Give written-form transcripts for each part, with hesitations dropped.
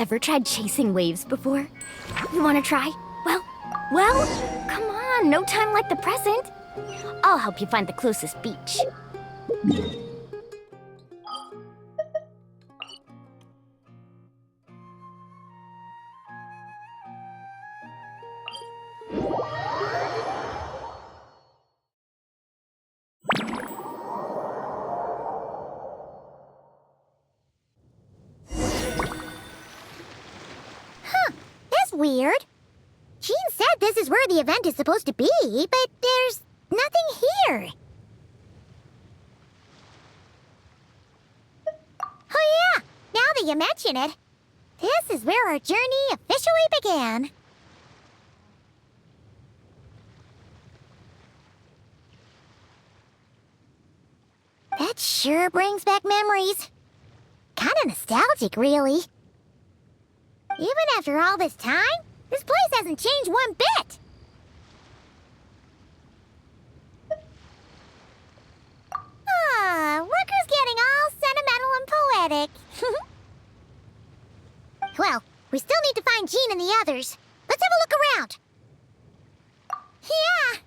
ever tried chasing waves before? You wanna try? Well, come on, no time like the present. I'll help you find the closest beach. That's weird. Jean said this is where the event is supposed to be, but there's nothing here. Oh yeah, now that you mention it, this is where our journey officially began. That sure brings back memories. Kinda nostalgic, really. Even after all this time, this place hasn't changed one bit. Looker's getting all sentimental and poetic. Well, we still need to find Jean and the others. Let's have a look around. Yeah.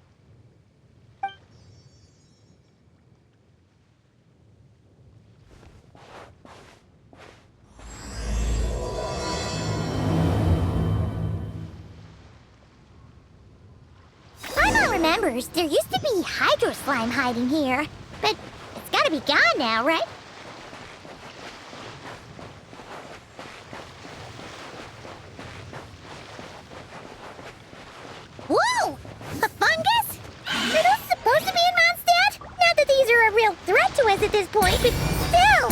Paimon remembers there used to be hydro slime hiding here, but it's gotta be gone now, right? Whoa! A fungus? Are those supposed to be in Mondstadt? Not that these are a real threat to us at this point, but still!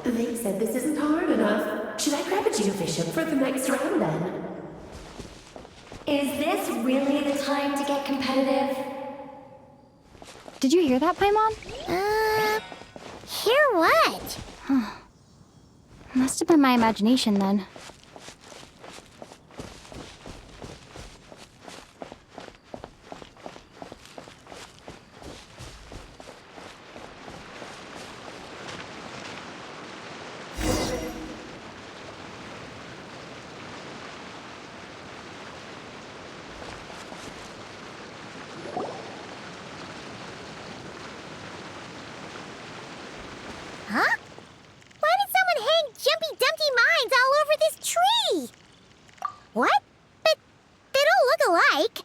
They said this isn't hard enough. Should I grab a geofishing for the next round then? Is this really the time to get competitive? Did you hear that, Paimon? Hear what? Must have been my imagination then. Huh? Why did someone hang Jumpy Dumpty mines all over this tree? What? But they don't look alike.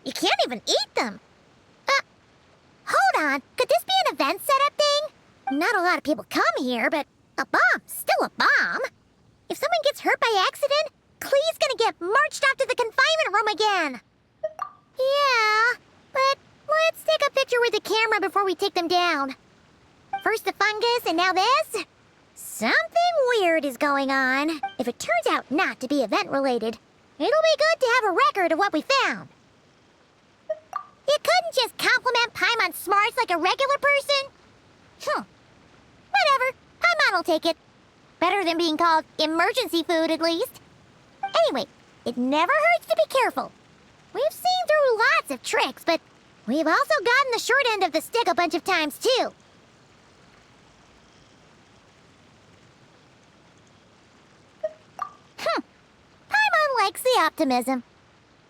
You can't even eat them. Hold on. Could this be an event setup thing? Not a lot of people come here, but a bomb's still a bomb. If someone gets hurt by accident, Clee's gonna get marched off to the confinement room again. Yeah, but let's take a picture with the camera before we take them down. First the fungus, and now this? Something weird is going on. If it turns out not to be event-related, it'll be good to have a record of what we found. You couldn't just compliment Paimon's smarts like a regular person? Whatever. Paimon will take it. Better than being called emergency food, at least. Anyway, it never hurts to be careful. We've seen through lots of tricks, but we've also gotten the short end of the stick a bunch of times, too. Paimon likes the optimism.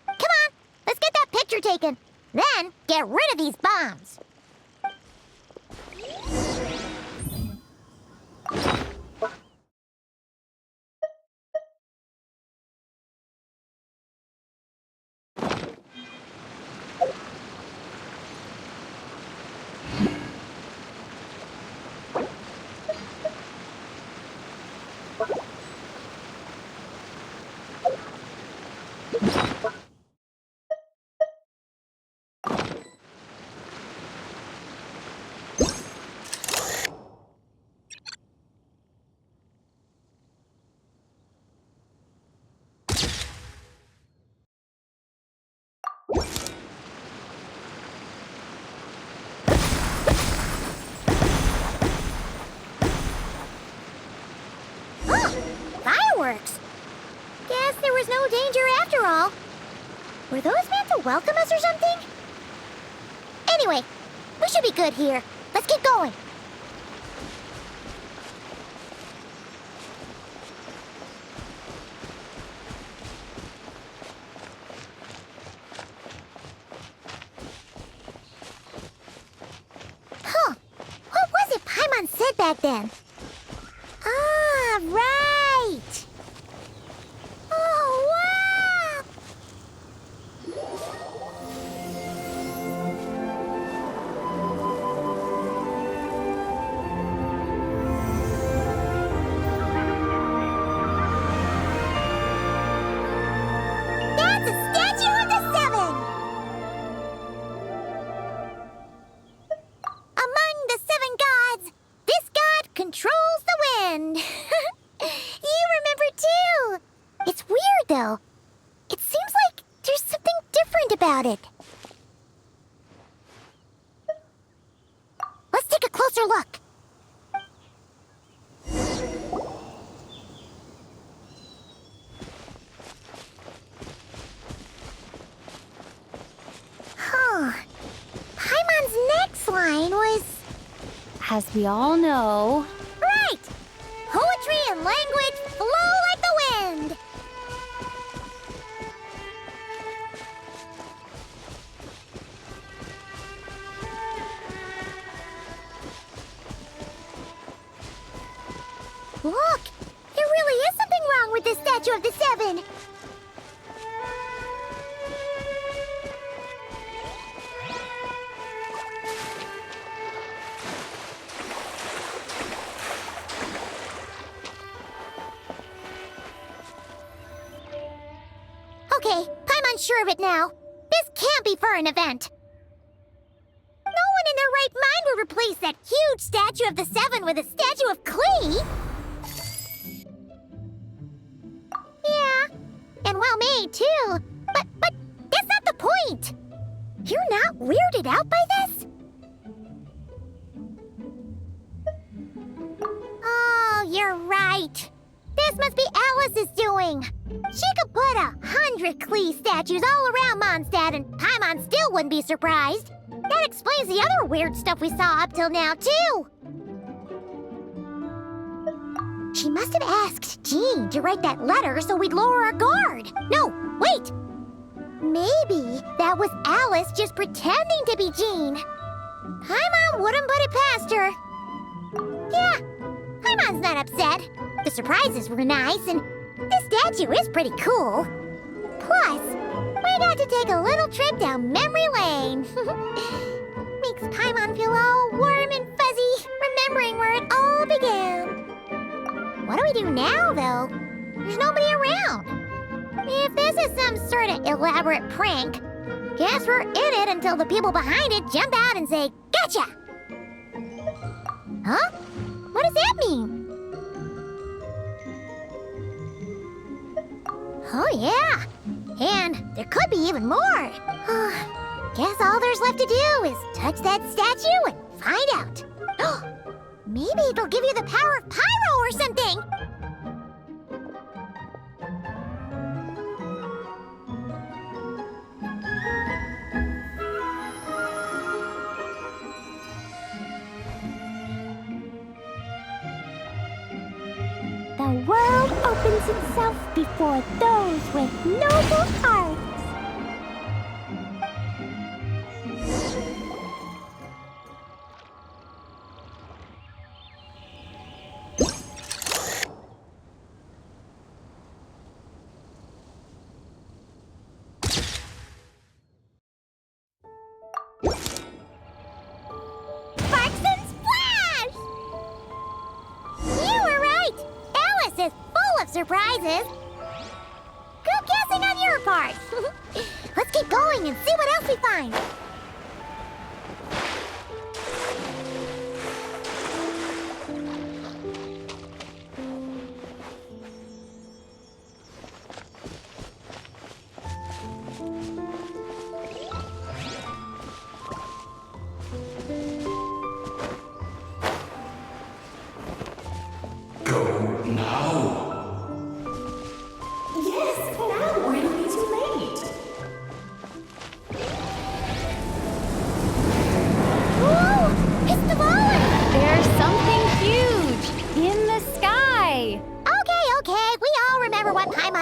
Come on, let's get that picture taken. Then, get rid of these bombs. all. Were those meant to welcome us or something? Anyway, we should be good here. Let's keep going. Huh. What was it Paimon said back then? Ah, right! Oh, wow! That's a statue of the Seven! Among the seven gods, this god controls the wind. You remember too. It's weird though. It seems like there's something different about it. Let's take a closer look. Huh. Paimon's next line was... As we all know, Right! Poetry and language flow like the wind! Look! There really is something wrong with this statue of the Seven! Okay, Paimon's sure of it now. This can't be for an event. No one in their right mind would replace that huge statue of the Seven with a statue of clay. Yeah, and well made too. But that's not the point. You're not weirded out by this? Oh, you're right. This must be Alice's doing. She could put 100 Klee statues all around Mondstadt and Paimon still wouldn't be surprised. That explains the other weird stuff we saw up till now, too. She must have asked Jean to write that letter so we'd lower our guard. No, wait! Maybe that was Alice just pretending to be Jean. Paimon wouldn't put it past her. Yeah, Paimon's not upset. The surprises were nice, and this statue is pretty cool. Plus, we got to take a little trip down memory lane. Makes Paimon feel all warm and fuzzy, remembering where it all began. What do we do now, though? There's nobody around. If this is some sort of elaborate prank, guess we're in it until the people behind it jump out and say, "Gotcha!" Huh? What does that mean? Oh, yeah. And there could be even more. Guess all there's left to do is touch that statue and find out. Maybe it'll give you the power of pyro or something. the world opens itself before those with noble hearts. Surprises. Good guessing on your part. Let's keep going and see what else we find. Yes, now we're gonna be too late.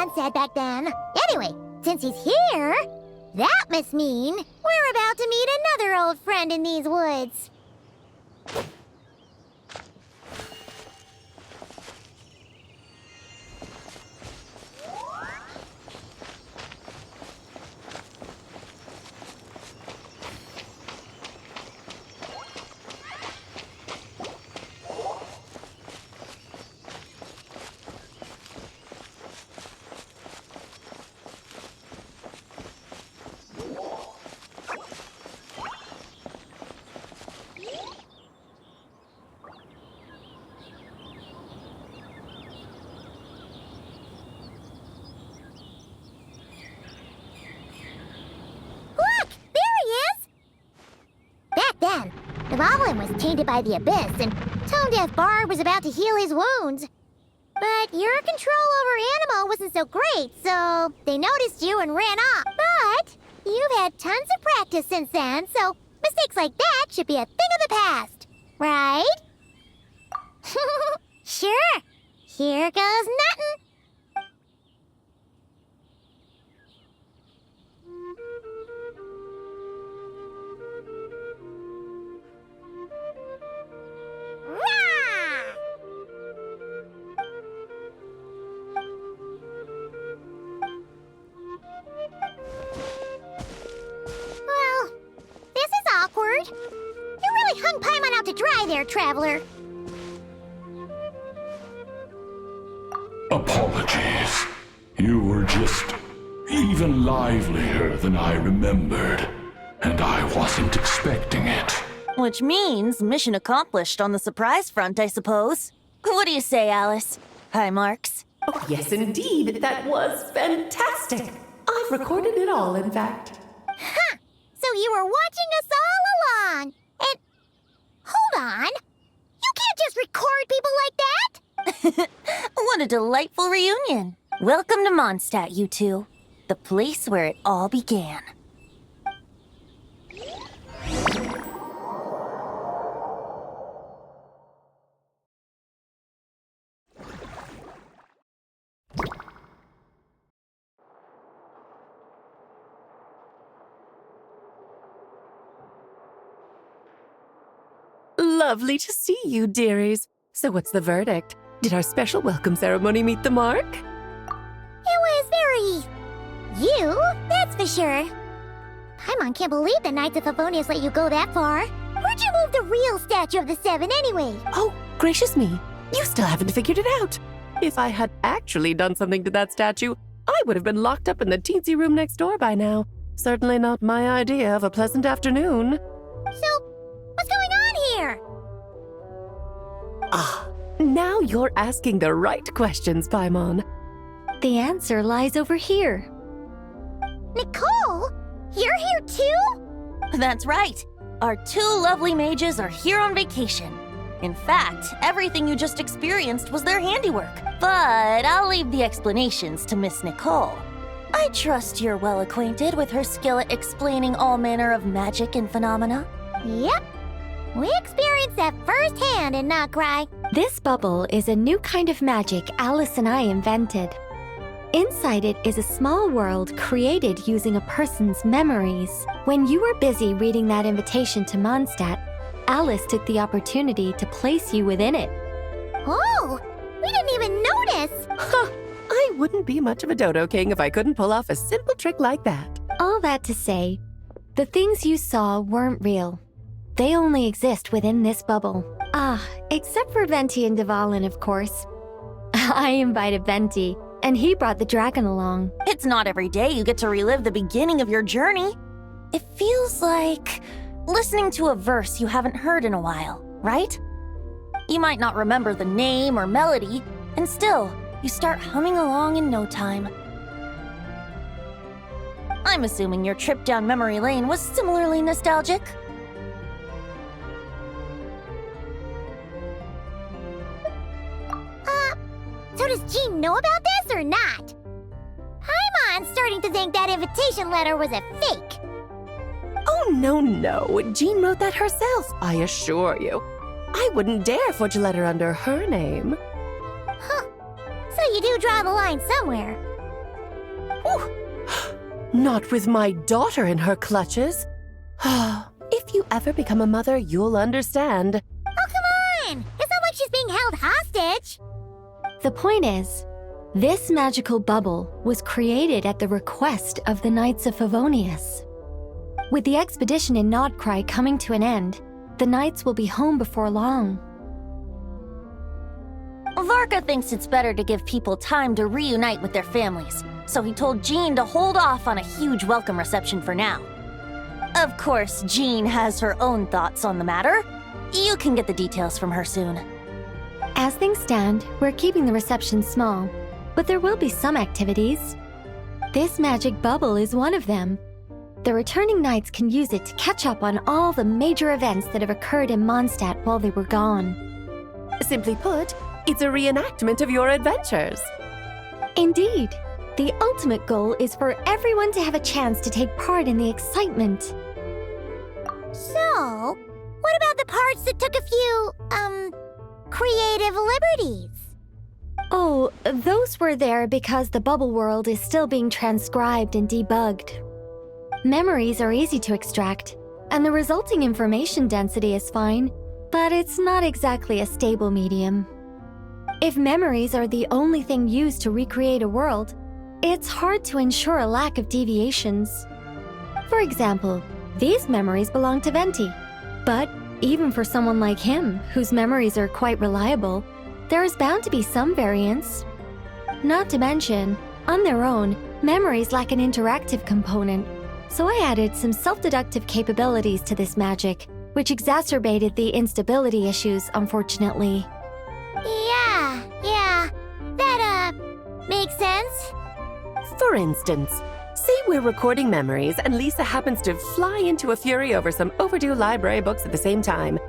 Paimon said back then. Anyway, since he's here, that must mean we're about to meet another old friend in these woods. Then, the goblin was tainted by the abyss, and Tone Deaf Bard was about to heal his wounds. But your control over Animo wasn't so great, so they noticed you and ran off. But you've had tons of practice since then, so mistakes like that should be a thing of the past, right? Sure. Here goes nothing. Well, this is awkward. You really hung Paimon out to dry there, Traveler. Apologies. You were just even livelier than I remembered, and I wasn't expecting it. Which means mission accomplished on the surprise front, I suppose. What do you say, Alice? Hi, Marks. Oh, yes, indeed. That was fantastic. I've recorded it all, in fact. Huh! So you were watching us all along. And hold on. You can't just record people like that. What a delightful reunion. Welcome to Mondstadt, you two. The place where it all began. Lovely to see you, dearies. So what's the verdict? Did our special welcome ceremony meet the mark? It was very... you, that's for sure. Paimon can't believe the Knights of Favonius let you go that far. Where'd you move the real statue of the Seven anyway? Oh, gracious me. You still haven't figured it out. If I had actually done something to that statue, I would have been locked up in the teensy room next door by now. Certainly not my idea of a pleasant afternoon. So, what's going on here? Ah, now you're asking the right questions, Paimon. The answer lies over here. Nicole? You're here too? That's right. Our two lovely mages are here on vacation. In fact, everything you just experienced was their handiwork. But I'll leave the explanations to Miss Nicole. I trust you're well acquainted with her skill at explaining all manner of magic and phenomena. Yep. We experienced that firsthand in Knockcry. This bubble is a new kind of magic Alice and I invented. Inside it is a small world created using a person's memories. When you were busy reading that invitation to Mondstadt, Alice took the opportunity to place you within it. Oh, we didn't even notice. Huh, I wouldn't be much of a dodo king if I couldn't pull off a simple trick like that. All that to say, the things you saw weren't real. They only exist within this bubble. Ah, except for Venti and Dvalin, of course. I invited Venti, and he brought the dragon along. It's not every day you get to relive the beginning of your journey. It feels like listening to a verse you haven't heard in a while, right? You might not remember the name or melody, and still, you start humming along in no time. I'm assuming your trip down memory lane was similarly nostalgic. So does Jean know about this or not? Paimon's starting to think that invitation letter was a fake. Oh, no. Jean wrote that herself, I assure you. I wouldn't dare forge a letter under her name. Huh. So you do draw the line somewhere. Ooh. Not with my daughter in her clutches. If you ever become a mother, you'll understand. Oh, come on! It's not like she's being held hostage. The point is, this magical bubble was created at the request of the Knights of Favonius. With the expedition in Nodcry coming to an end, the Knights will be home before long. Varka thinks it's better to give people time to reunite with their families, so he told Jean to hold off on a huge welcome reception for now. Of course, Jean has her own thoughts on the matter. You can get the details from her soon. As things stand, we're keeping the reception small, but there will be some activities. This magic bubble is one of them. The returning knights can use it to catch up on all the major events that have occurred in Mondstadt while they were gone. Simply put, it's a reenactment of your adventures. Indeed. The ultimate goal is for everyone to have a chance to take part in the excitement. So, what about the parts that took a few, creative liberties? Oh, those were there because the bubble world is still being transcribed and debugged. Memories are easy to extract, and the resulting information density is fine, but it's not exactly a stable medium. If memories are the only thing used to recreate a world, it's hard to ensure a lack of deviations. For example, these memories belong to Venti, but even for someone like him, whose memories are quite reliable, there is bound to be some variance. Not to mention, on their own, memories lack an interactive component, so I added some self-deductive capabilities to this magic, which exacerbated the instability issues, unfortunately. Yeah, that, makes sense. For instance, say we're recording memories and Lisa happens to fly into a fury over some overdue library books at the same time.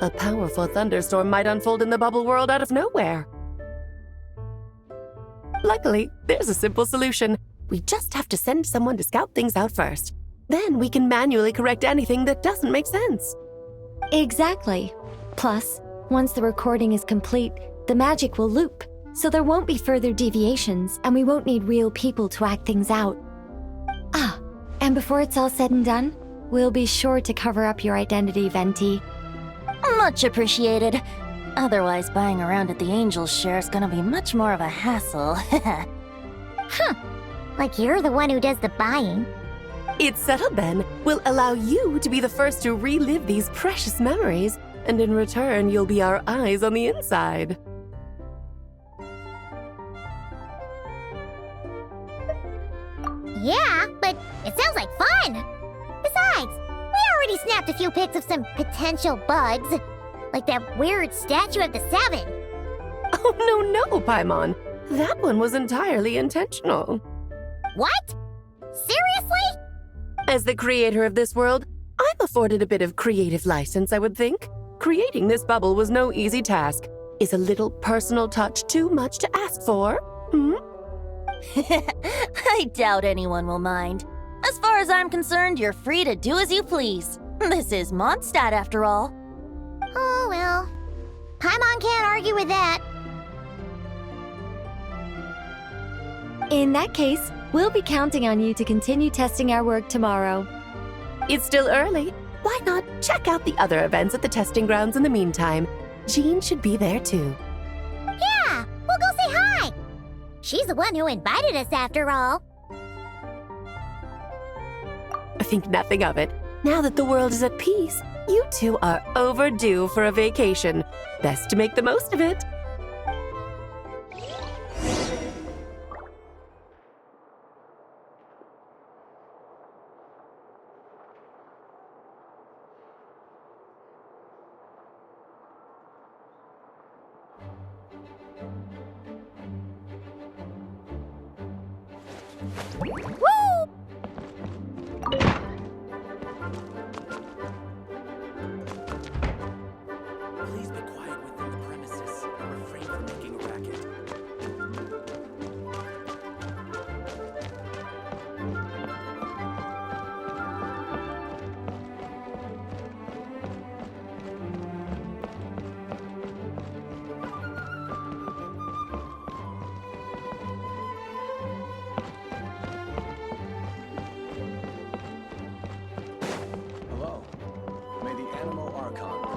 A powerful thunderstorm might unfold in the bubble world out of nowhere. Luckily, there's a simple solution. We just have to send someone to scout things out first. Then we can manually correct anything that doesn't make sense. Exactly. Plus, once the recording is complete, the magic will loop, so there won't be further deviations and we won't need real people to act things out. Ah, and before it's all said and done, we'll be sure to cover up your identity, Venti. Much appreciated. Otherwise, buying around at the Angels share is gonna be much more of a hassle. Like you're the one who does the buying. It's settled then. We'll allow you to be the first to relive these precious memories, and in return, you'll be our eyes on the inside. Yeah, but it sounds like fun! Besides, we already snapped a few pics of some potential bugs. Like that weird statue of the Seven. Oh, no, Paimon. That one was entirely intentional. What? Seriously? As the creator of this world, I'm afforded a bit of creative license, I would think. Creating this bubble was no easy task. Is a little personal touch too much to ask for? I doubt anyone will mind. As far as I'm concerned, you're free to do as you please. This is Mondstadt, after all. Oh, well. Paimon can't argue with that. In that case, we'll be counting on you to continue testing our work tomorrow. It's still early. Why not check out the other events at the testing grounds in the meantime? Jean should be there too. Yeah, we'll go say hi. She's the one who invited us after all. I think nothing of it. Now that the world is at peace, you two are overdue for a vacation. Best to make the most of it. Please be quiet within the premises and refrain from making a racket.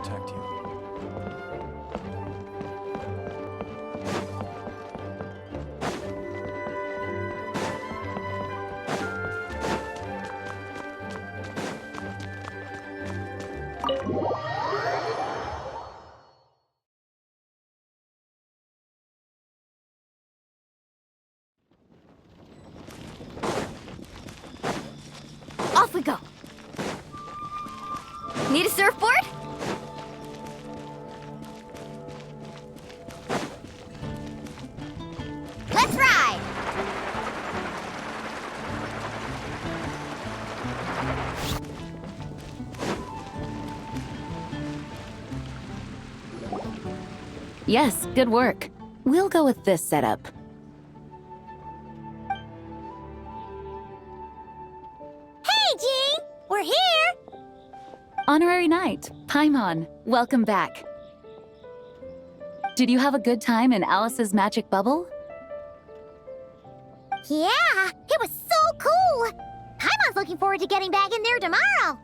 protect you. Off we go. Need a surfboard? Let's ride! Yes, good work. We'll go with this setup. Hey, Jean! We're here! Honorary Knight, Paimon, welcome back. Did you have a good time in Alice's magic bubble? Yeah, it was so cool! Paimon's looking forward to getting back in there tomorrow!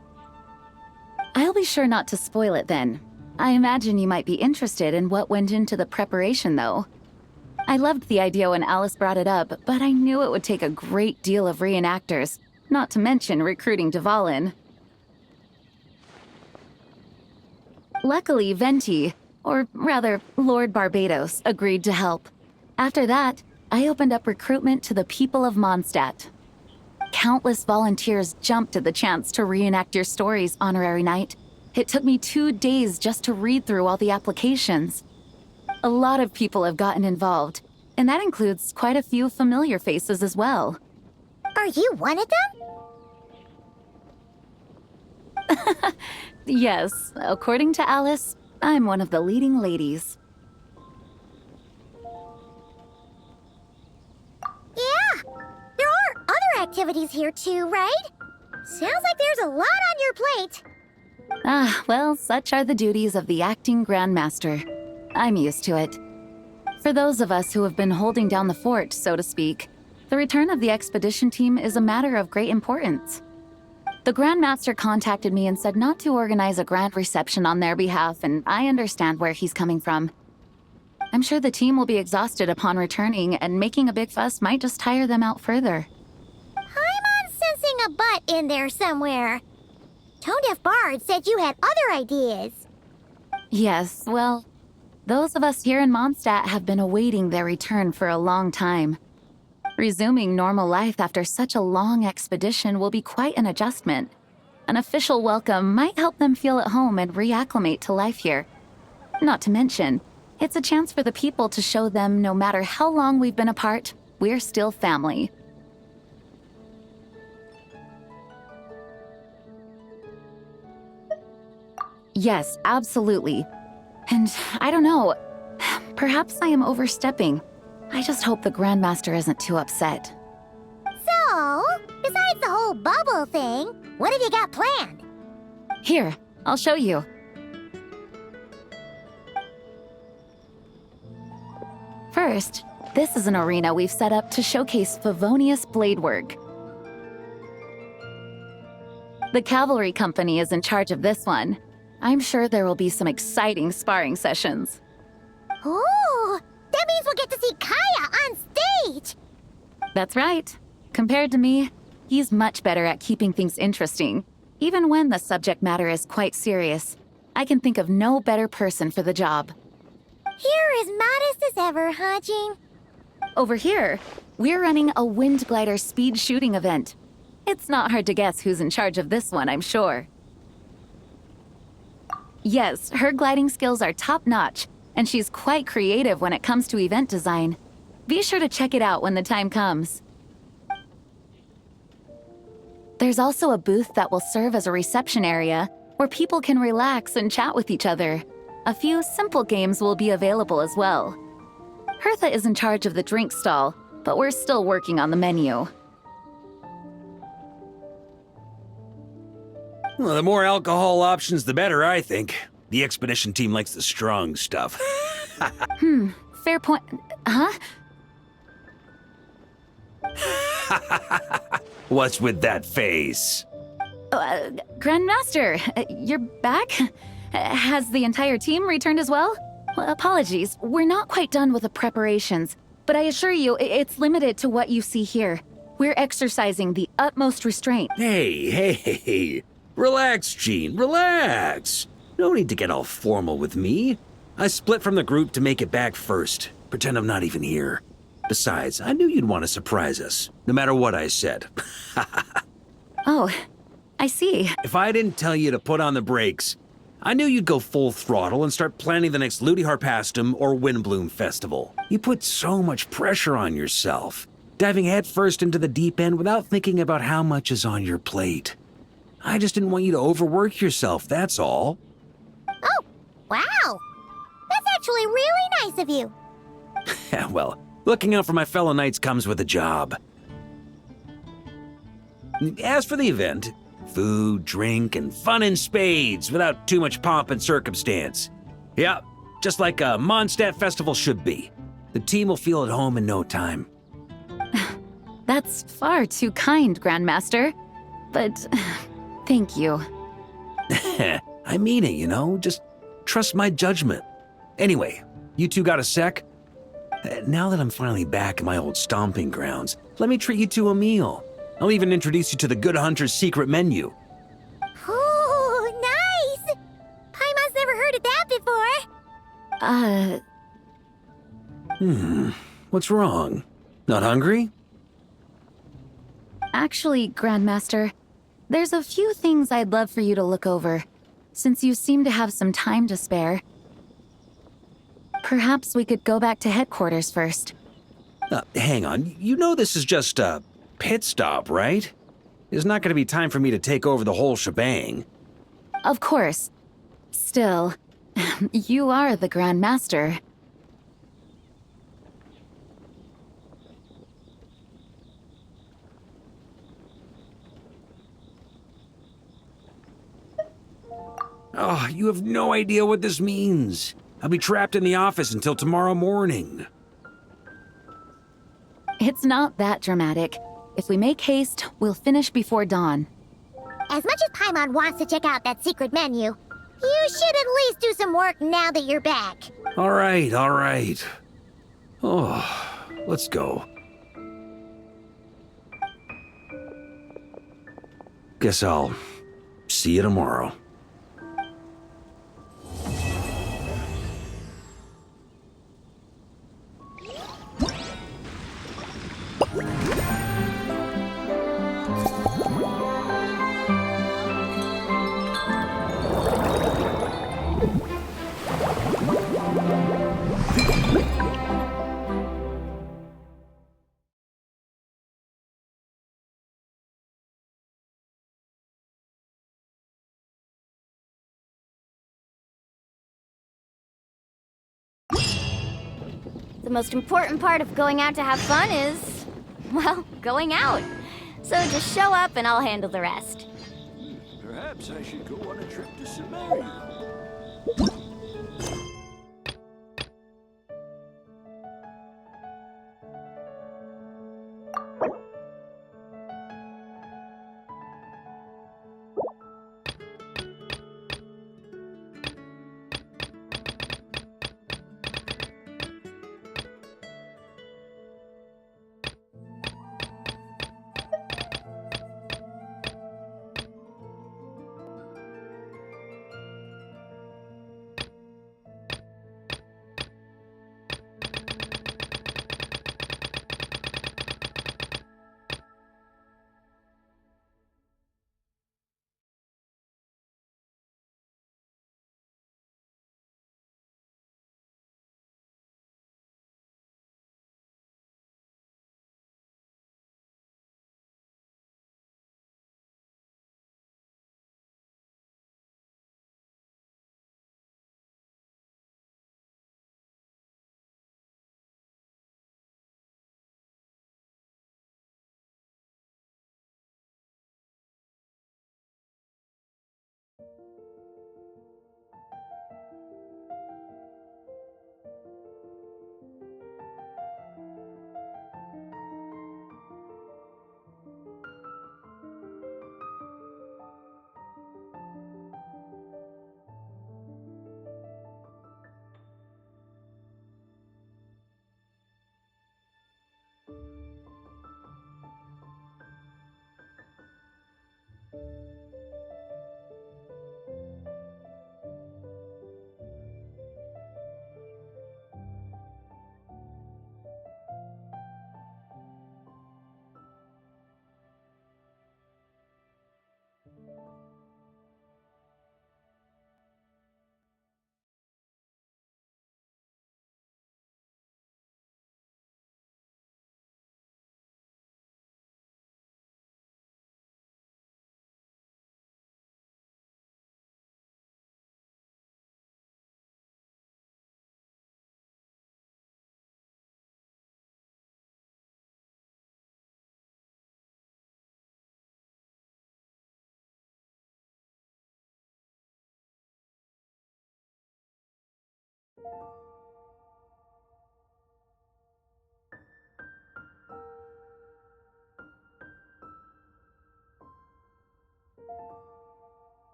I'll be sure not to spoil it then. I imagine you might be interested in what went into the preparation, though. I loved the idea when Alice brought it up, but I knew it would take a great deal of reenactors, not to mention recruiting Dvalin. Luckily, Venti, or rather, Lord Barbados, agreed to help. After that, I opened up recruitment to the people of Mondstadt. Countless volunteers jumped at the chance to reenact your stories, Honorary Knight. It took me 2 days just to read through all the applications. A lot of people have gotten involved, and that includes quite a few familiar faces as well. Are you one of them? Yes, according to Alice, I'm one of the leading ladies. Yeah, there are other activities here too, right? Sounds like there's a lot on your plate. Ah, well, such are the duties of the acting Grandmaster. I'm used to it. For those of us who have been holding down the fort, so to speak, the return of the expedition team is a matter of great importance. The Grandmaster contacted me and said not to organize a grand reception on their behalf, and I understand where he's coming from. I'm sure the team will be exhausted upon returning, and making a big fuss might just tire them out further. I'm sensing a butt in there somewhere. Tone-deaf Bard said you had other ideas. Yes, well, those of us here in Mondstadt have been awaiting their return for a long time. Resuming normal life after such a long expedition will be quite an adjustment. An official welcome might help them feel at home and reacclimate to life here. Not to mention, it's a chance for the people to show them no matter how long we've been apart, we're still family. Yes, absolutely. And I don't know, perhaps I am overstepping. I just hope the Grandmaster isn't too upset. So, besides the whole bubble thing, what have you got planned? Here, I'll show you. First, this is an arena we've set up to showcase Favonius blade work. The cavalry company is in charge of this one. I'm sure there will be some exciting sparring sessions. Ooh, that means we'll get to see Kaya on stage! That's right. Compared to me, he's much better at keeping things interesting, even when the subject matter is quite serious. I can think of no better person for the job. You're as modest as ever, huh, Jean? Over here, we're running a wind glider speed shooting event. It's not hard to guess who's in charge of this one, I'm sure. Yes, her gliding skills are top-notch, and she's quite creative when it comes to event design. Be sure to check it out when the time comes. There's also a booth that will serve as a reception area where people can relax and chat with each other. A few simple games will be available as well. Hertha is in charge of the drink stall, but we're still working on the menu. Well, the more alcohol options, the better, I think. The expedition team likes the strong stuff. Fair point. Huh? What's with that face? Grandmaster, you're back? Has the entire team returned as well? Well, apologies, we're not quite done with the preparations, but I assure you, it's limited to what you see here. We're exercising the utmost restraint. Hey. Relax, Gene, relax. No need to get all formal with me. I split from the group to make it back first. Pretend I'm not even here. Besides, I knew you'd want to surprise us, no matter what I said. Oh, I see. If I didn't tell you to put on the brakes, I knew you'd go full throttle and start planning the next Ludi Harpastum or Windbloom Festival. You put so much pressure on yourself, diving headfirst into the deep end without thinking about how much is on your plate. I just didn't want you to overwork yourself, that's all. Oh, wow. That's actually really nice of you. Well, looking out for my fellow knights comes with a job. As for the event, food, drink, and fun in spades without too much pomp and circumstance. Yeah, just like a Mondstadt festival should be. The team will feel at home in no time. That's far too kind, Grandmaster. But thank you. I mean it, you know? Just trust my judgment. Anyway, you two got a sec? Now that I'm finally back in my old stomping grounds, let me treat you to a meal. I'll even introduce you to the Good Hunter's secret menu. Oh, nice! Paimon's never heard of that before. What's wrong? Not hungry? Actually, Grandmaster, there's a few things I'd love for you to look over, since you seem to have some time to spare. Perhaps we could go back to headquarters first. Hang on, you know this is just a pit stop, right? There's not going to be time for me to take over the whole shebang. Of course. Still, you are the Grandmaster. Oh, you have no idea what this means. I'll be trapped in the office until tomorrow morning. It's not that dramatic. If we make haste, we'll finish before dawn. As much as Paimon wants to check out that secret menu, you should at least do some work now that you're back. All right. Oh, let's go. Guess I'll see you tomorrow. The most important part of going out to have fun is, well, going out. So just show up and I'll handle the rest. Perhaps I should go on a trip to Samaria.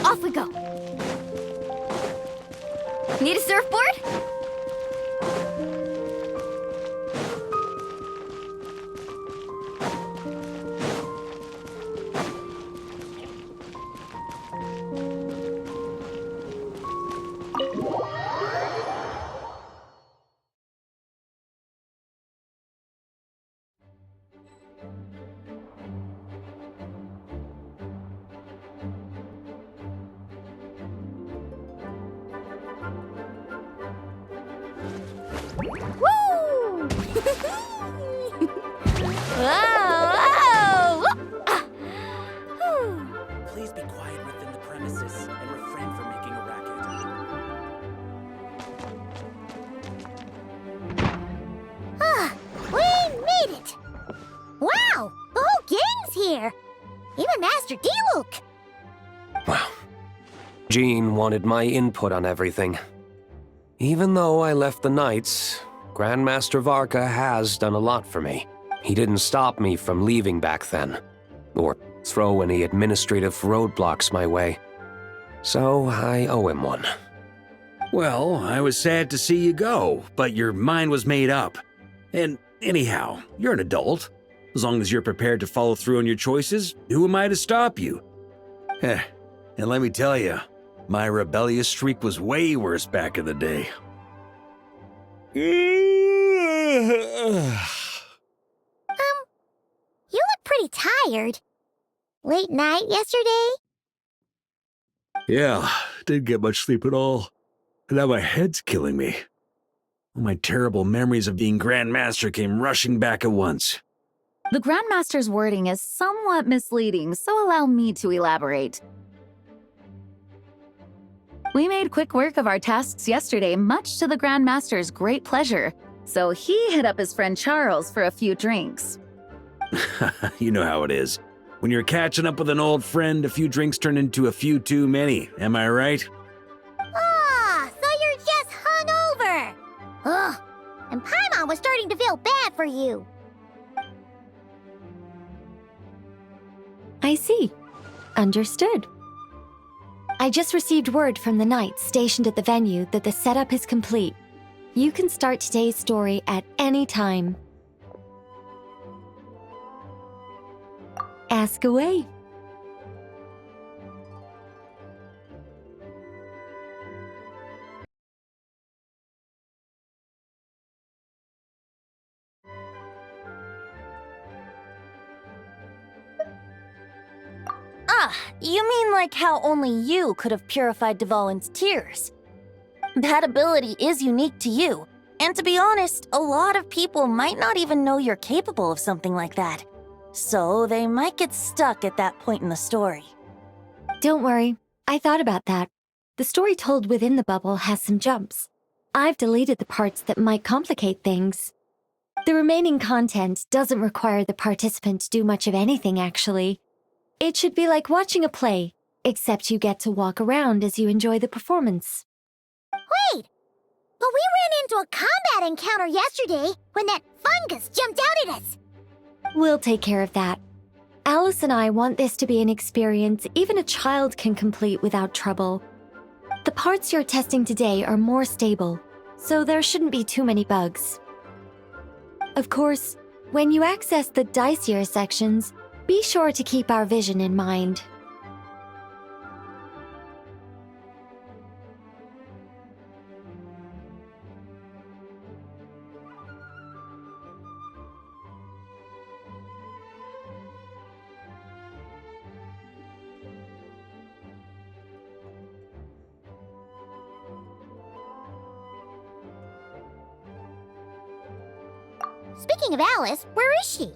Off we go. Need a surfboard? Woo! Whoa! Please be quiet within the premises and refrain from making a racket. We made it! Wow! The whole gang's here! Even Master D-Luke! Wow. Jean wanted my input on everything. Even though I left the Knights, Grandmaster Varka has done a lot for me. He didn't stop me from leaving back then, or throw any administrative roadblocks my way. So I owe him one. Well, I was sad to see you go, but your mind was made up. And anyhow, you're an adult. As long as you're prepared to follow through on your choices, who am I to stop you? And let me tell you, my rebellious streak was way worse back in the day. You look pretty tired. Late night yesterday? Yeah, didn't get much sleep at all. And now my head's killing me. All my terrible memories of being Grandmaster came rushing back at once. The Grandmaster's wording is somewhat misleading, so allow me to elaborate. We made quick work of our tasks yesterday, much to the Grandmaster's great pleasure, so he hit up his friend Charles for a few drinks. You know how it is. When you're catching up with an old friend, a few drinks turn into a few too many, am I right? Ah, so you're just hungover! Ugh, and Paimon was starting to feel bad for you. I see. Understood. I just received word from the Knights stationed at the venue that the setup is complete. You can start today's story at any time. Ask away. Ah, you mean like how only you could have purified Dvalin's tears? That ability is unique to you, and to be honest, a lot of people might not even know you're capable of something like that. So they might get stuck at that point in the story. Don't worry. I thought about that. The story told within the bubble has some jumps. I've deleted the parts that might complicate things. The remaining content doesn't require the participant to do much of anything, actually. It should be like watching a play, except you get to walk around as you enjoy the performance. Wait! But we ran into a combat encounter yesterday when that fungus jumped out at us. We'll take care of that. Alice and I want this to be an experience even a child can complete without trouble. The parts you're testing today are more stable, so there shouldn't be too many bugs. Of course, when you access the dicier sections, be sure to keep our vision in mind. Speaking of Alice, where is she?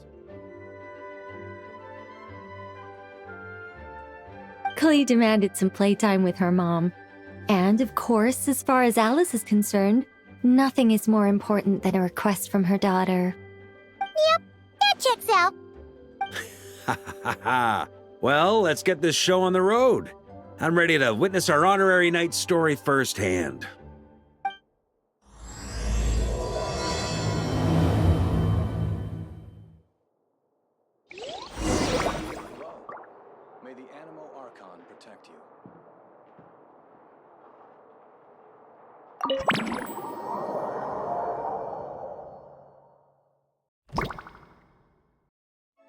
Clee demanded some playtime with her mom. And of course, as far as Alice is concerned, nothing is more important than a request from her daughter. Yep, that checks out. Ha ha ha! Well, let's get this show on the road. I'm ready to witness our honorary knight's story firsthand. May the Animo Archon protect you.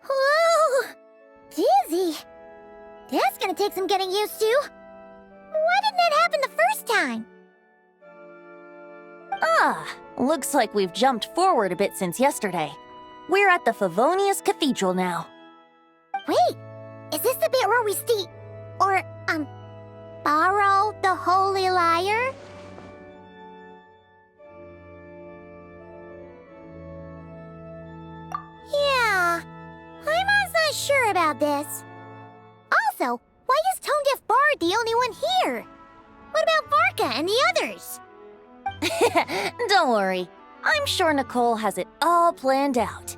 Whoa! Dizzy. That's gonna take some getting used to. Why didn't that happen the first time? Looks like we've jumped forward a bit since yesterday. We're at the Favonius Cathedral now. Wait, is this the bit where we borrow the Holy Lyre? Yeah, I'm not sure about this. Also, why is Tone Deaf Bard the only one here? What about Varka and the others? Don't worry. I'm sure Nicole has it all planned out.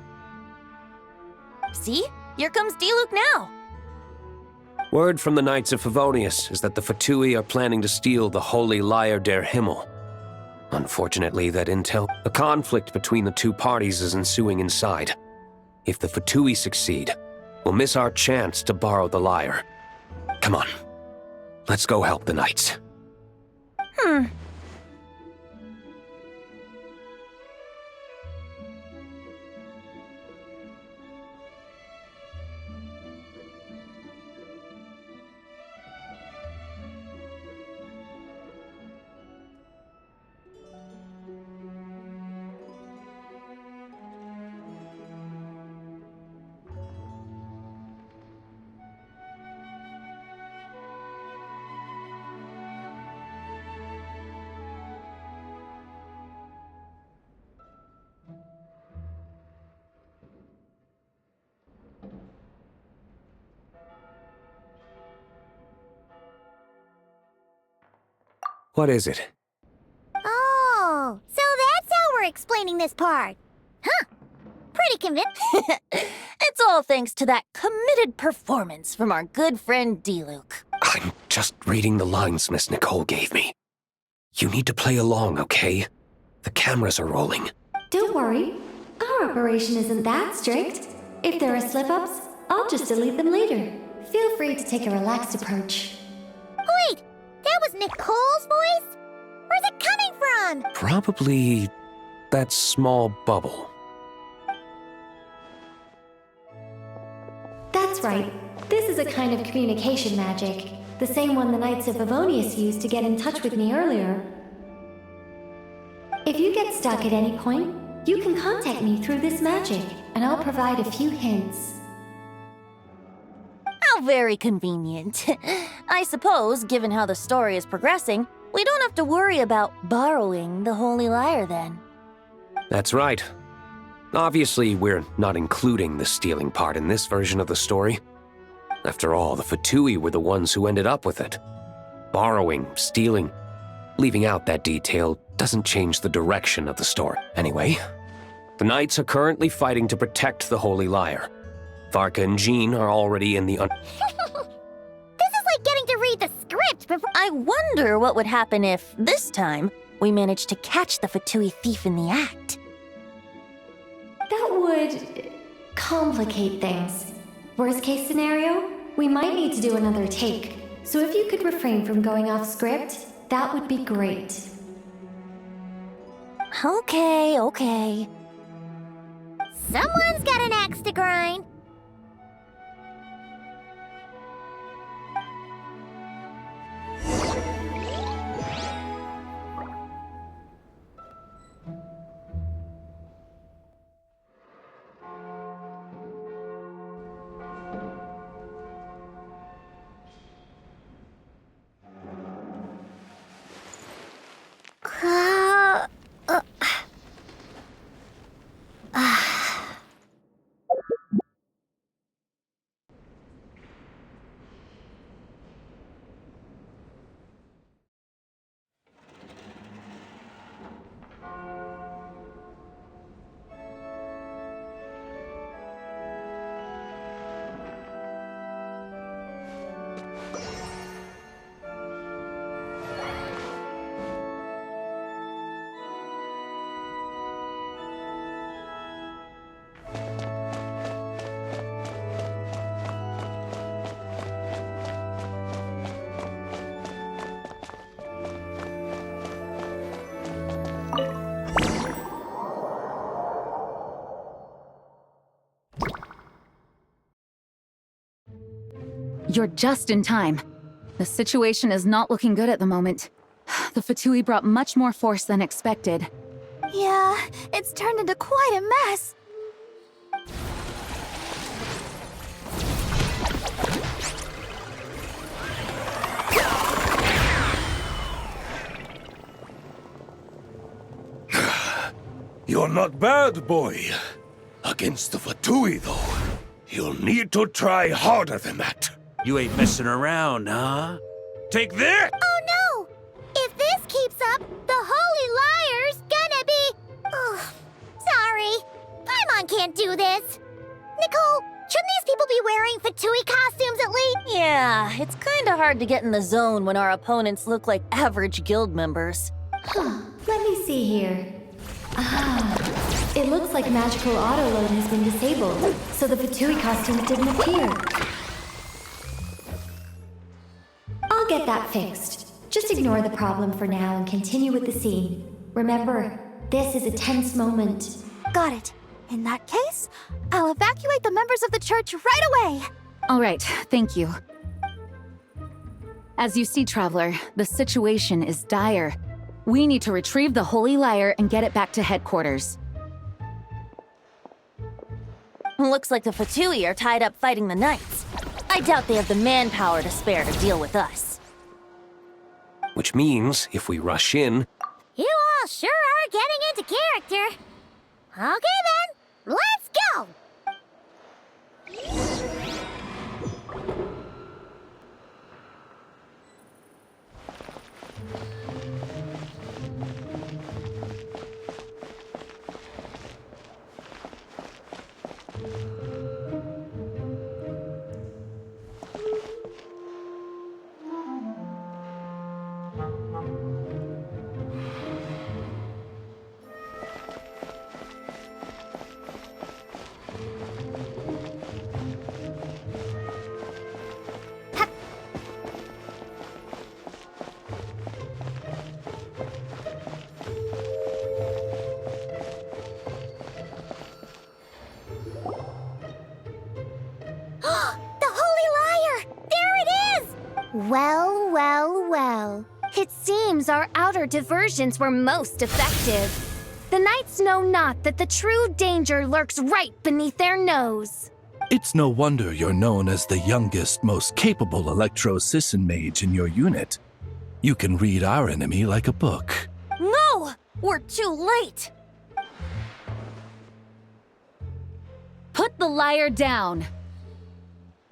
See? Here comes Diluc now. Word from the Knights of Favonius is that the Fatui are planning to steal the Holy Lyre der Himmel. Unfortunately, that intel... A conflict between the two parties is ensuing inside. If the Fatui succeed, we'll miss our chance to borrow the lyre. Come on. Let's go help the Knights. What is it? Oh, so that's how we're explaining this part. Huh, pretty convincing. It's all thanks to that committed performance from our good friend Diluc. I'm just reading the lines Miss Nicole gave me. You need to play along, okay? The cameras are rolling. Don't worry. Our operation isn't that strict. If there are slip-ups, I'll just delete them later. Feel free to take a relaxed approach. Wait, that was Nicole's voice? Where's it coming from? Probably that small bubble. That's right. This is a kind of communication magic. The same one the Knights of Favonius used to get in touch with me earlier. If you get stuck at any point, you can contact me through this magic, and I'll provide a few hints. How very convenient. I suppose, given how the story is progressing, we don't have to worry about borrowing the Holy Lyre then. That's right. Obviously, we're not including the stealing part in this version of the story. After all, the Fatui were the ones who ended up with it. borrowing, stealing. Leaving out that detail doesn't change the direction of the story. Anyway, the Knights are currently fighting to protect the Holy Lyre. Varka and Jean are already in the This is like getting to read the script before. I wonder what would happen if, this time, we managed to catch the Fatui thief in the act. That would complicate things. Worst case scenario, we might need to do another take. So if you could refrain from going off script, that would be great. Okay. Someone's got an axe to grind. You're just in time. The situation is not looking good at the moment. The Fatui brought much more force than expected. Yeah, it's turned into quite a mess. You're not bad, boy. Against the Fatui, though, you'll need to try harder than that. You ain't messing around, huh? Take this! Oh no! If this keeps up, the Holy Lyre's gonna be... Oh, sorry. Paimon can't do this. Nicole, shouldn't these people be wearing Fatui costumes at least? Yeah, it's kinda hard to get in the zone when our opponents look like average guild members. Let me see here. It looks like magical autoload has been disabled, so the Fatui costumes didn't appear. I'll get that fixed. Just ignore the problem for now and continue with the scene. Remember, this is a tense moment. Got it. In that case, I'll evacuate the members of the church right away. All right, thank you. As you see, Traveler, the situation is dire. We need to retrieve the Holy Lyre and get it back to headquarters. Looks like the Fatui are tied up fighting the Knights. I doubt they have the manpower to spare to deal with us. Which means, if we rush in, You all sure are getting into character. Okay then, let's go! Well. It seems our outer diversions were most effective. The Knights know not that the true danger lurks right beneath their nose. It's no wonder you're known as the youngest, most capable Electro-Sisson mage in your unit. You can read our enemy like a book. No! We're too late! Put the lyre down!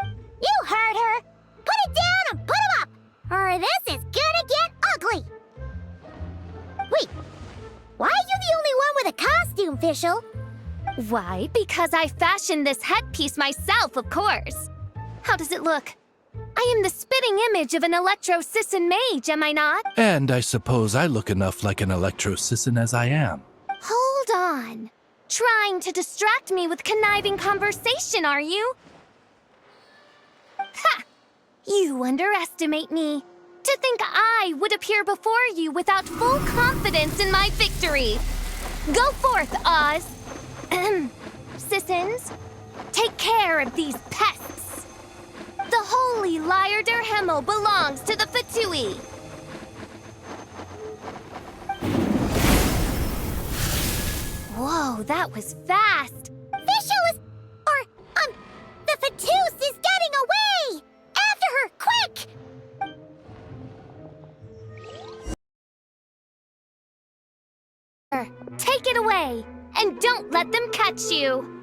You heard her! Put it down and put him up! or this is gonna get ugly. Wait, why are you the only one with a costume, Fischl? Why? Because I fashioned this headpiece myself, of course. How does it look? I am the spitting image of an Electro-Sisson mage, am I not? And I suppose I look enough like an Electro-Sisson as I am. Hold on. Trying to distract me with conniving conversation, are you? Ha! You underestimate me. To think I would appear before you without full confidence in my victory. Go forth, Oz. Sissons, take care of these pests. The holy Lyre der Himmel belongs to the Fatui. Whoa, that was fast. Fischl is... the Fatus is getting away! After her, quick! Take it away, and don't let them catch you.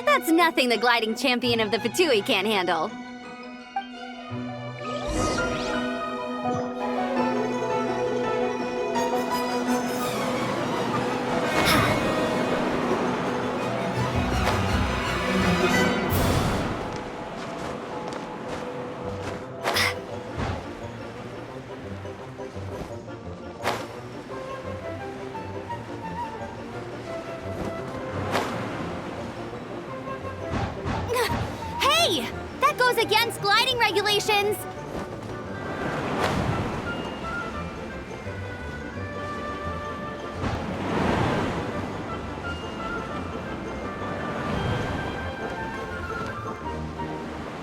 That's nothing the gliding champion of the Fatui can't handle. Hey! That goes against gliding regulations!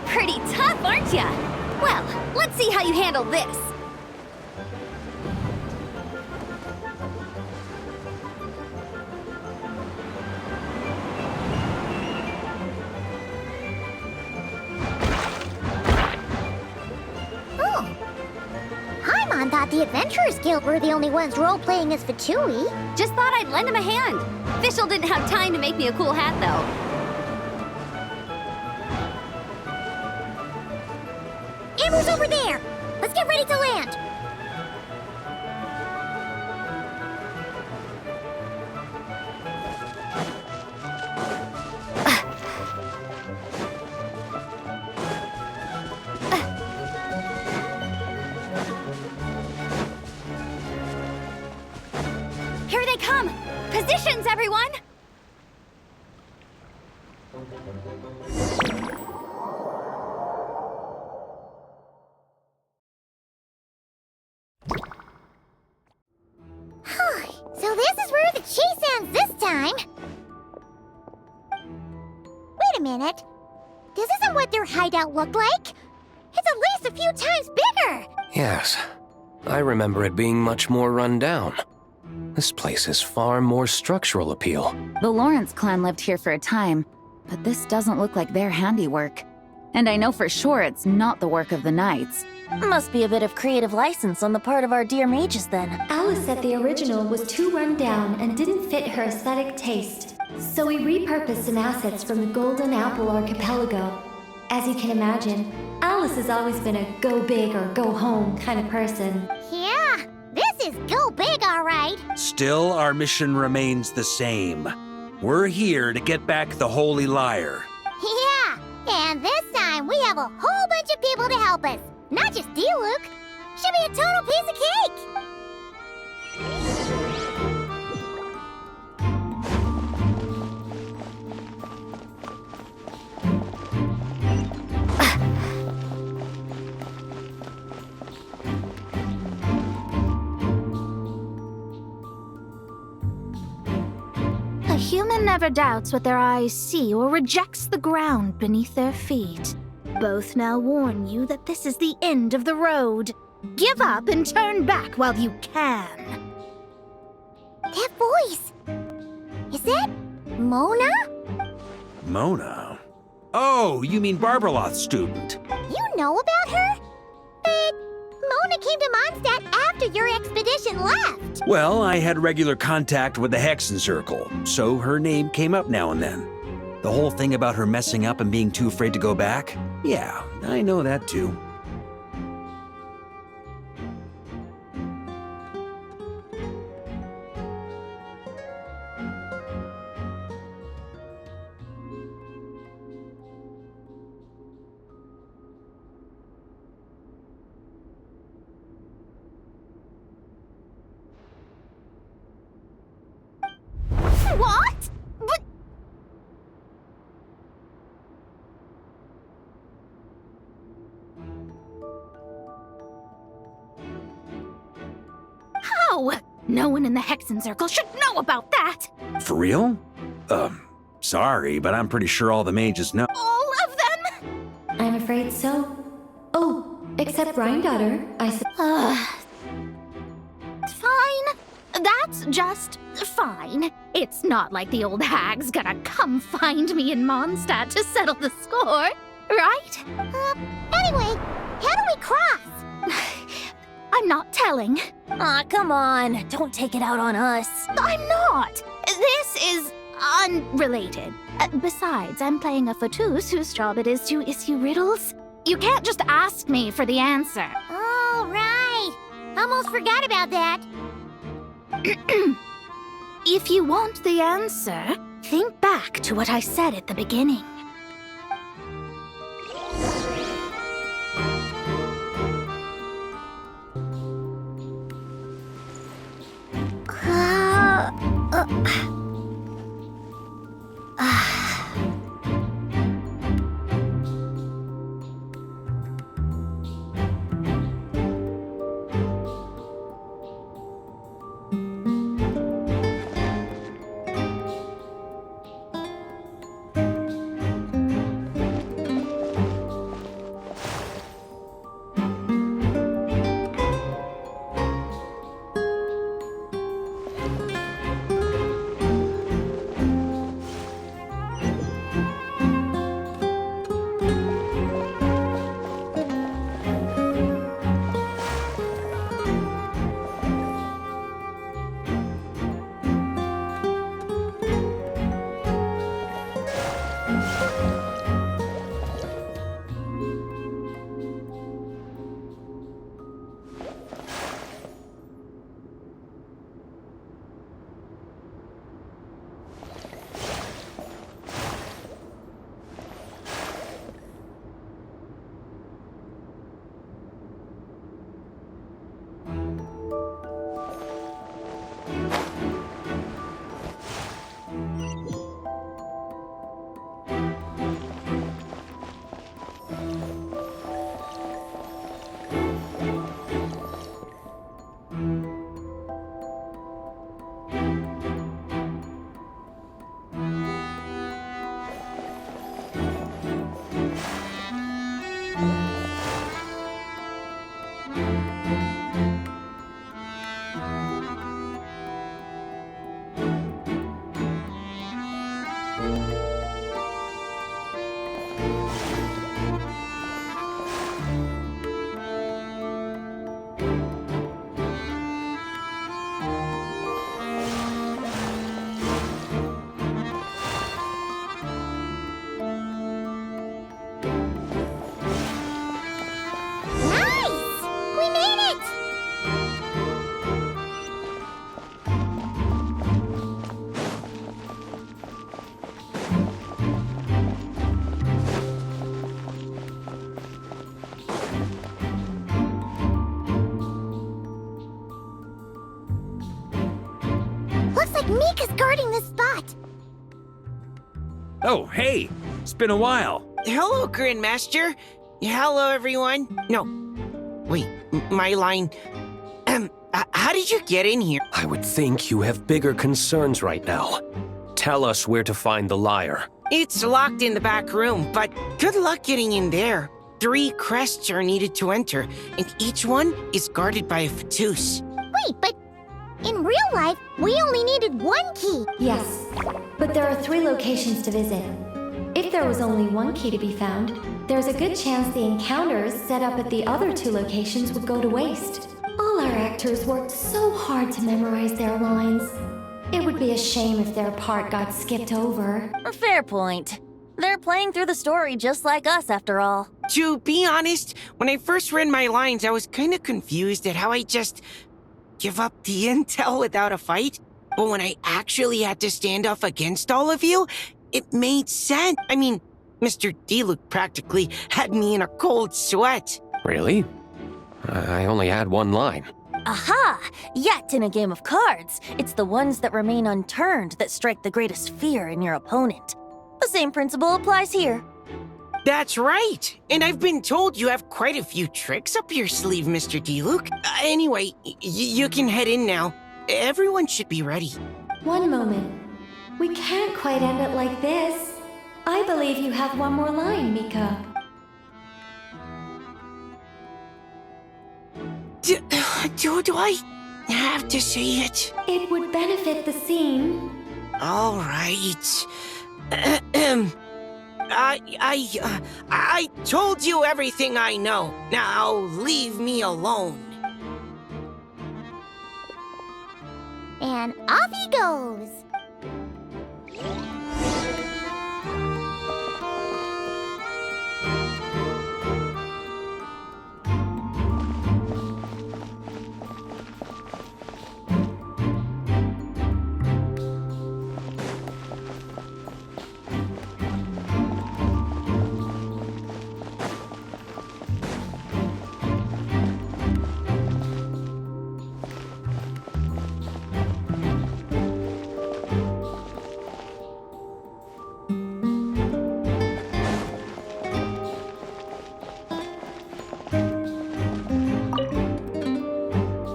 Pretty tough, aren't ya? Well, let's see how you handle this. Paimon thought the Adventurers Guild were the only ones role-playing as Fatui. Just thought I'd lend him a hand. Fischl didn't have time to make me a cool hat, though. Amber's over there! Let's get ready to land! Here they come! Positions, everyone! So this is where the chase ends this time. Wait a minute. This isn't what their hideout looked like. It's at least a few times bigger. Yes, I remember it being much more run down. This place has far more structural appeal. The Lawrence clan lived here for a time, but this doesn't look like their handiwork. And I know for sure it's not the work of the Knights. Must be a bit of creative license on the part of our dear mages then. Alice said the original was too run down and didn't fit her aesthetic taste. So we repurposed some assets from the Golden Apple Archipelago. As you can imagine, Alice has always been a go big or go home kind of person. Yeah, this is go big, all right. Still, our mission remains the same. We're here to get back the Holy Lyre. Yeah, and this time we have a whole bunch of people to help us. Not just Diluc. Should be a total piece of cake. A human never doubts what their eyes see or rejects the ground beneath their feet. Both now warn you that this is the end of the road. Give up and turn back while you can. That voice. Is that Mona? Mona? Oh, you mean Barbarloth's student. You know about her? But Mona came to Mondstadt after your expedition left. Well, I had regular contact with the Hexen Circle, so her name came up now and then. The whole thing about her messing up and being too afraid to go back? Yeah, I know that too. What? But... How? No one in the Hexen Circle should know about that! For real? Sorry, but I'm pretty sure all the mages know. All of them? I'm afraid so. Oh, except Granddaughter, I suppose. Fine. That's just fine. It's not like the old hag's gonna come find me in Mondstadt to settle the score, right? Anyway, how do we cross? I'm not telling. Aw, come on. Don't take it out on us. I'm not. This is unrelated. Besides, I'm playing a fatus whose job it is to issue riddles. You can't just ask me for the answer. Oh, right. Almost forgot about that. If you want the answer, think back to what I said at the beginning. Mika's guarding the spot. Oh, hey! It's been a while. Hello, Grandmaster. Hello, everyone. No. Wait, my line. How did you get in here? I would think you have bigger concerns right now. Tell us where to find the lyre. It's locked in the back room, but good luck getting in there. 3 crests are needed to enter, and each one is guarded by a fatus. Wait, but in real life, we only needed 1 key. Yes, but there are 3 locations to visit. If there was only 1 key to be found, there's a good chance the encounters set up at the other 2 locations would go to waste. All our actors worked so hard to memorize their lines. It would be a shame if their part got skipped over. Fair point. They're playing through the story just like us, after all. To be honest, when I first read my lines, I was kind of confused at how I just give up the intel without a fight. But when I actually had to stand up against all of you, it made sense. I mean, Mr. Diluc practically had me in a cold sweat. Really? I only had one line. Aha! Yet in a game of cards, it's the ones that remain unturned that strike the greatest fear in your opponent. The same principle applies here. That's right. And I've been told you have quite a few tricks up your sleeve, Mr. Diluc. Anyway, you can head in now. Everyone should be ready. One moment. We can't quite end it like this. I believe you have one more line, Mika. Do I have to say it? It would benefit the scene. All right. I told you everything I know. Now leave me alone. And off he goes.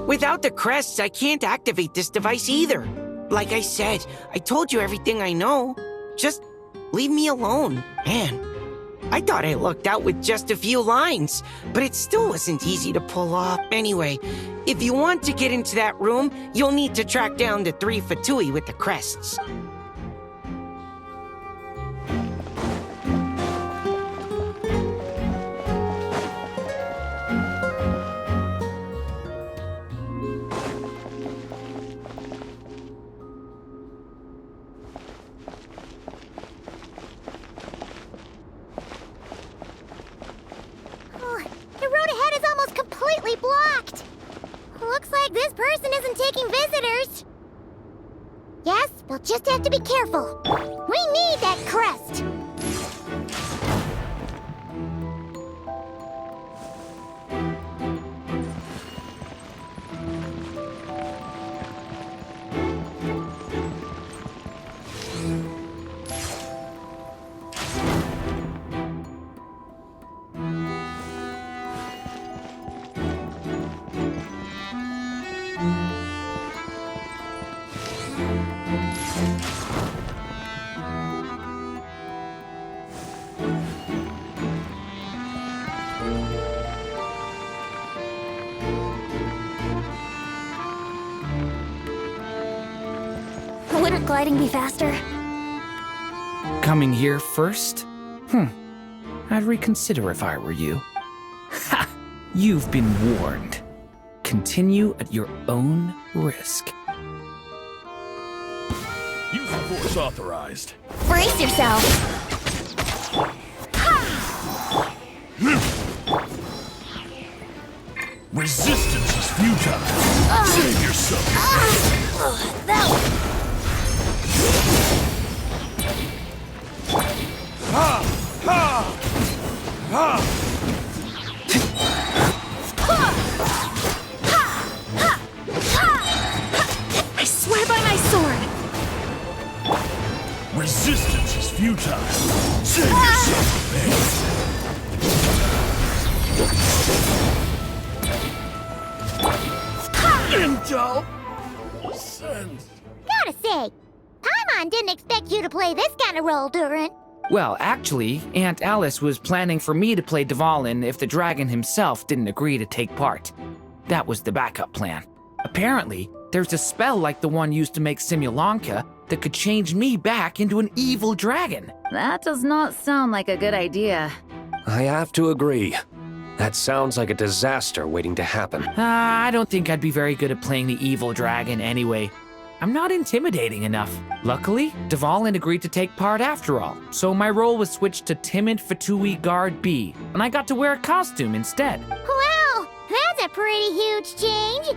Without the crests, I can't activate this device either. Like I said, I told you everything I know. Just leave me alone. Man, I thought I lucked out with just a few lines, but it still wasn't easy to pull off. Anyway, if you want to get into that room, you'll need to track down the 3 Fatui with the crests. The road ahead is almost completely blocked. Looks like this person isn't taking visitors. Yes, we'll just have to be careful. We need that crest. Wouldn't gliding be faster? Coming here first? I'd reconsider if I were you. Ha! You've been warned. Continue at your own risk. Use the force authorized. Brace yourself! Resistance is futile. Save yourself. That I swear by my sword! Resistance is futile. Save yourself, man. Intel. Sense. Gotta say, Paimon didn't expect you to play this kind of role, Durin. Well, actually, Aunt Alice was planning for me to play Dvalin if the dragon himself didn't agree to take part. That was the backup plan. Apparently, there's a spell like the one used to make Simulanka that could change me back into an evil dragon. That does not sound like a good idea. I have to agree. That sounds like a disaster waiting to happen. I don't think I'd be very good at playing the evil dragon anyway. I'm not intimidating enough. Luckily, Dvalin agreed to take part after all, so my role was switched to Timid Fatui Guard B, and I got to wear a costume instead. Wow, that's a pretty huge change.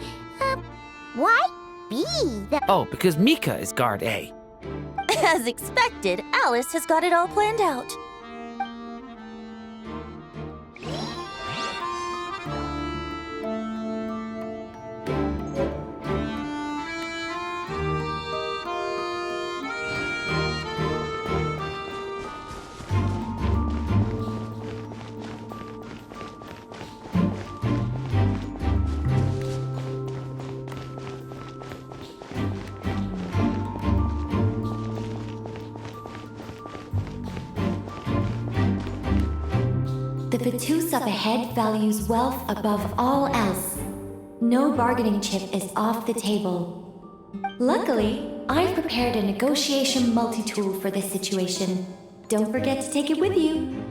Why B? Oh, because Mika is Guard A. As expected, Alice has got it all planned out. The Vatus up ahead values wealth above all else. No bargaining chip is off the table. Luckily, I've prepared a negotiation multi-tool for this situation. Don't forget to take it with you.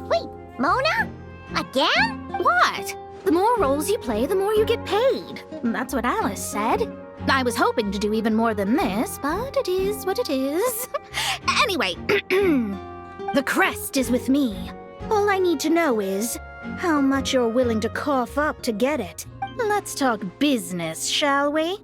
Wait, Mona? Again? What? The more roles you play, the more you get paid. That's what Alice said. I was hoping to do even more than this, but it is what it is. Anyway, the crest is with me. All I need to know is how much you're willing to cough up to get it. Let's talk business, shall we?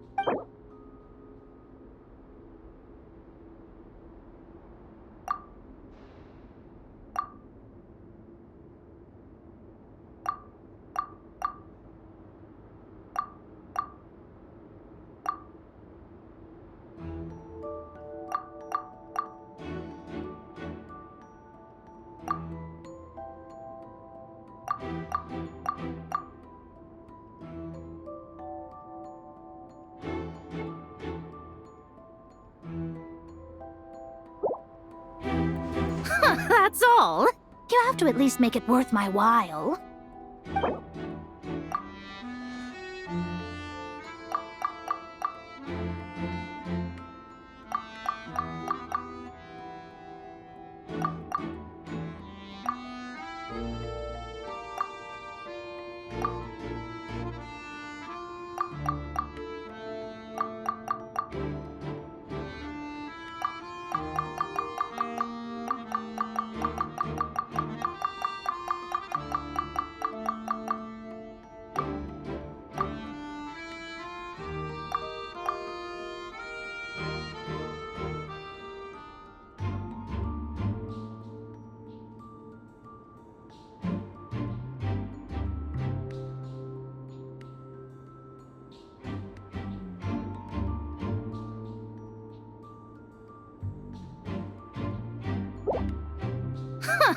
That's all. You have to at least make it worth my while.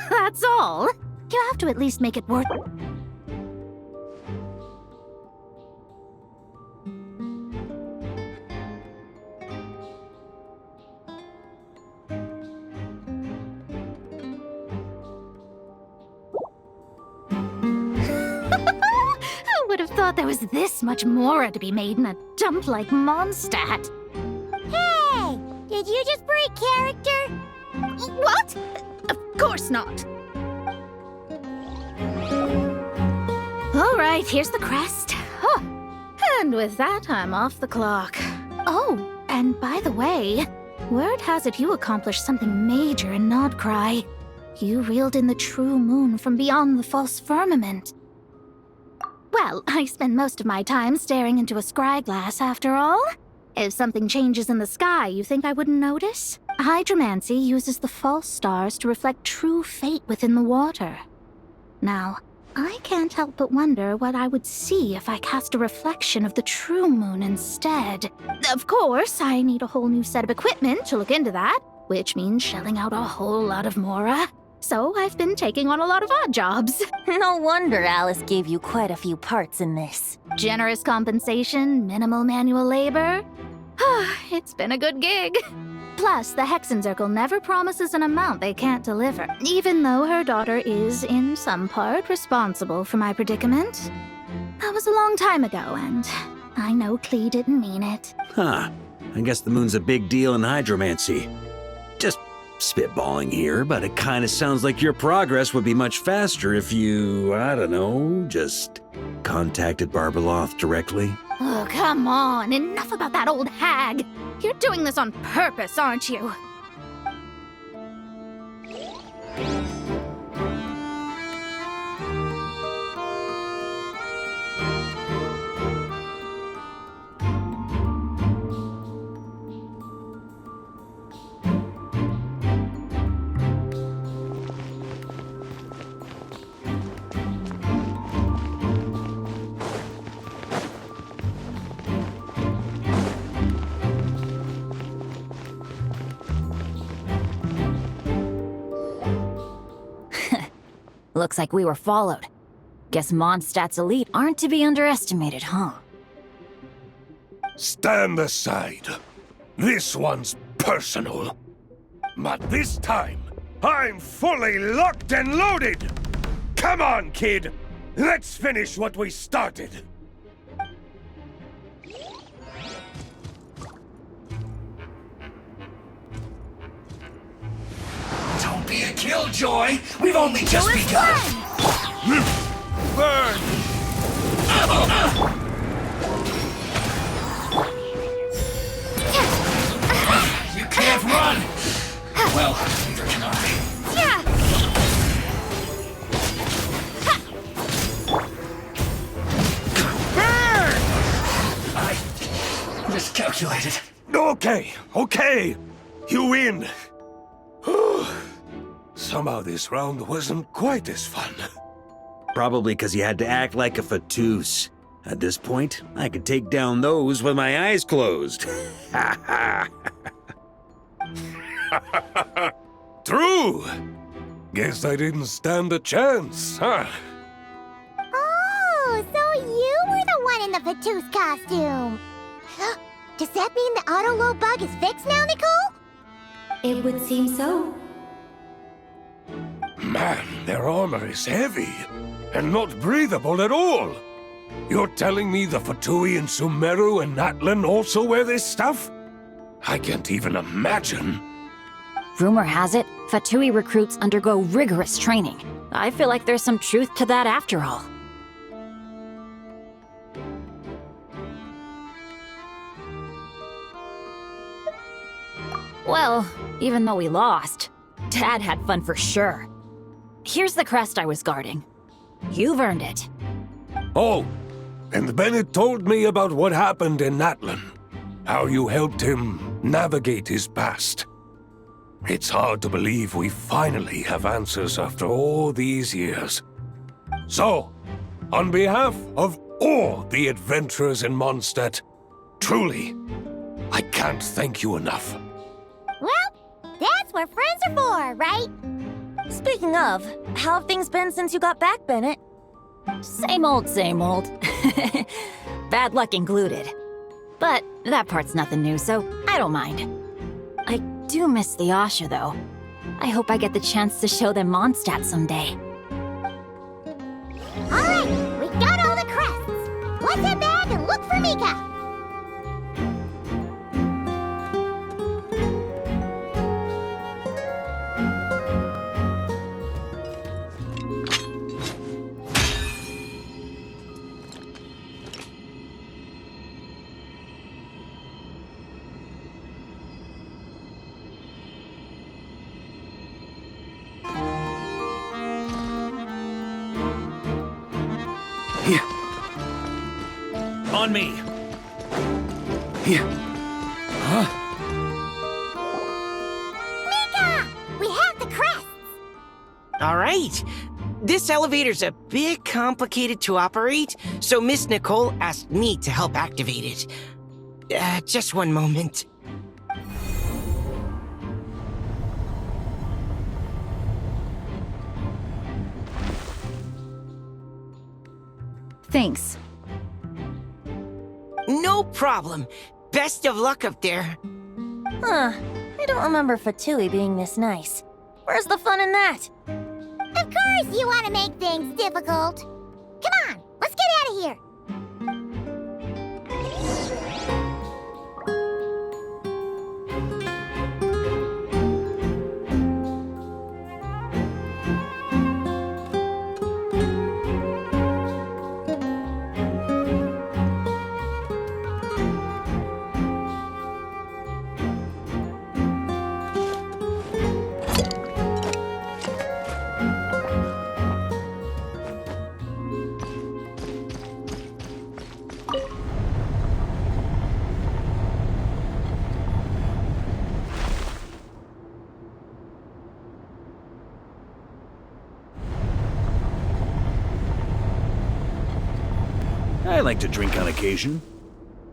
That's all. You have to at least make it worth... I would have thought there was this much more to be made in a dump like Mondstadt. Hey! Did you just break character? What? Of course not. All right, here's the crest. Huh. And with that, I'm off the clock. Oh, and by the way, word has it you accomplished something major in Nodcry. You reeled in the true moon from beyond the false firmament. Well, I spend most of my time staring into a scryglass after all. If something changes in the sky, you think I wouldn't notice? Hydromancy uses the false stars to reflect true fate within the water. Now, I can't help but wonder what I would see if I cast a reflection of the true moon instead. Of course, I need a whole new set of equipment to look into that, which means shelling out a whole lot of mora. So I've been taking on a lot of odd jobs. No wonder Alice gave you quite a few parts in this. Generous compensation, minimal manual labor. It's been a good gig. Plus, the Hexen Circle never promises an amount they can't deliver, even though her daughter is, in some part, responsible for my predicament. That was a long time ago, and I know Klee didn't mean it. Huh. I guess the moon's a big deal in hydromancy. Just spitballing here, but it kind of sounds like your progress would be much faster if you, I don't know, just contacted Barbeloth directly. Oh, come on. Enough about that old hag. You're doing this on purpose, aren't you? Looks like we were followed. Guess Mondstadt's elite aren't to be underestimated, huh? Stand aside. This one's personal. But this time, I'm fully locked and loaded! Come on, kid! Let's finish what we started! Don't be a killjoy! We've only just begun! Burn! You can't run! Well, neither can I. I miscalculated. Okay. You win. Somehow this round wasn't quite as fun. Probably because you had to act like a fatus. At this point, I could take down those with my eyes closed. True! Guess I didn't stand a chance, huh? Oh, so you were the one in the Fatus costume. Does that mean the auto-load bug is fixed now, Nicole? It would seem so. Man, their armor is heavy, and not breathable at all. You're telling me the Fatui in Sumeru and Natlan also wear this stuff? I can't even imagine. Rumor has it, Fatui recruits undergo rigorous training. I feel like there's some truth to that after all. Well, even though we lost, Dad had fun for sure. Here's the crest I was guarding. You've earned it. Oh, and Bennett told me about what happened in Natlan. How you helped him navigate his past. It's hard to believe we finally have answers after all these years. So, on behalf of all the adventurers in Mondstadt, truly, I can't thank you enough. Well, that's what friends are for, right? Speaking of, how have things been since you got back, Bennett? Same old, same old. Bad luck included. But that part's nothing new, so I don't mind. I do miss the Asha, though. I hope I get the chance to show them Mondstadt someday. All right, we got all the crests. Let's head back and look for Mika. On me. Huh? Mika! We have the crests! All right. This elevator's a bit complicated to operate, so Miss Nicole asked me to help activate it. Just one moment. Thanks. No problem. Best of luck up there. Huh. I don't remember Fatui being this nice. Where's the fun in that? Of course you want to make things difficult. Come on, let's get out of here. I like to drink on occasion.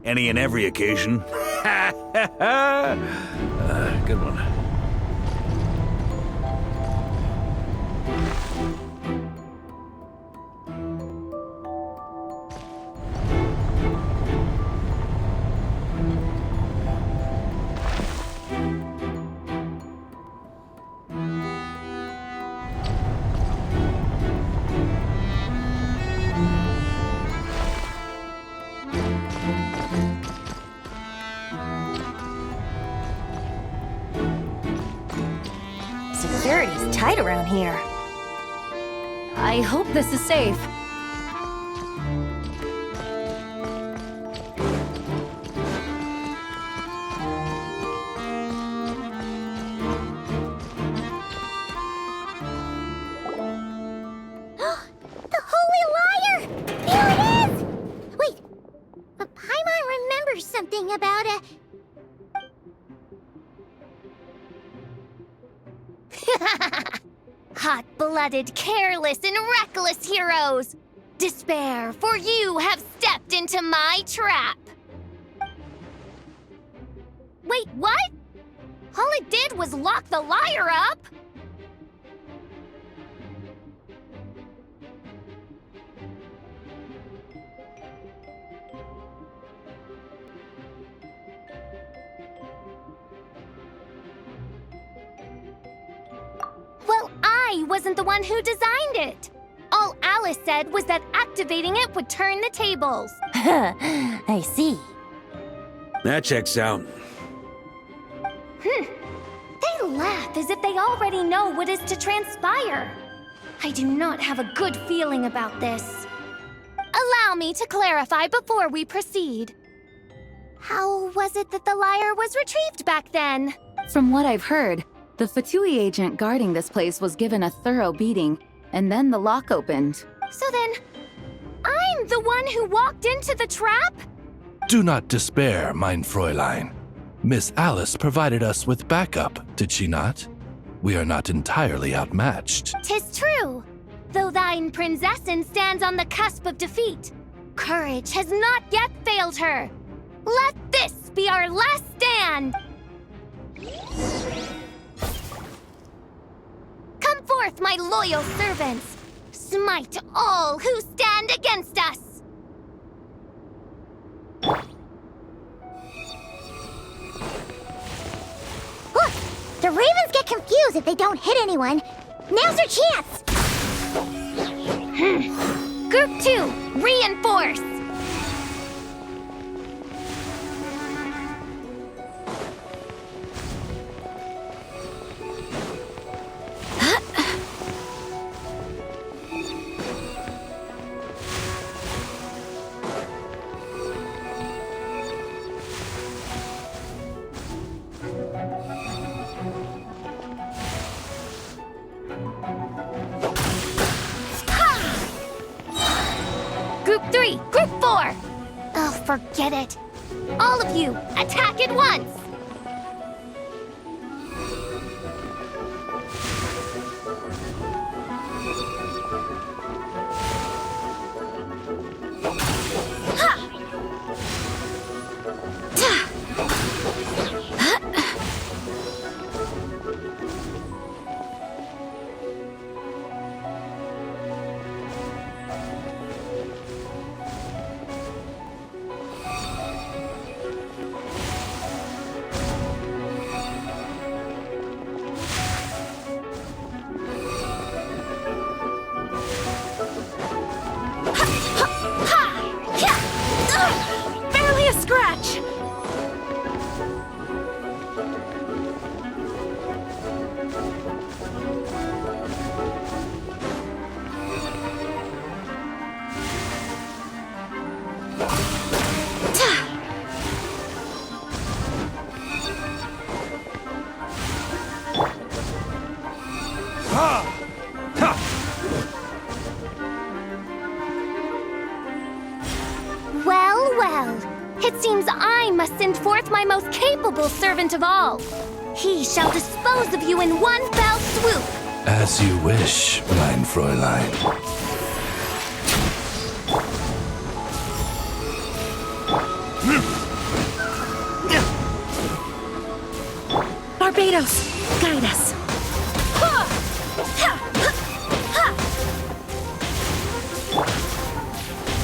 Any and every occasion. Good one. Security's tight around here. I hope this is safe. The Holy Liar! Here it is! Wait, but Paimon remembers something about a... Hot-blooded, careless, and reckless heroes! Despair, for you have stepped into my trap! Wait, what? All it did was lock the liar up! Well, I wasn't the one who designed it. All Alice said was that activating it would turn the tables. I see. That checks out. They laugh as if they already know what is to transpire. I do not have a good feeling about this. Allow me to clarify before we proceed. How was it that the liar was retrieved back then? From what I've heard, the Fatui agent guarding this place was given a thorough beating, and then the lock opened. So then, I'm the one who walked into the trap? Do not despair, mein Fräulein. Miss Alice provided us with backup, did she not? We are not entirely outmatched. 'Tis true. Though thine Prinzessin stands on the cusp of defeat, courage has not yet failed her. Let this be our last stand! Come forth, my loyal servants! Smite all who stand against us! Look! The Ravens get confused if they don't hit anyone. Now's their chance! Group 2, reinforce! Group 3, Group 4! Oh, forget it. All of you, attack at once! Barely a scratch! Well, well. It seems I must send forth my most capable servant of all. He shall dispose of you in one fell swoop. As you wish, mein Fräulein. Barbados, guide us.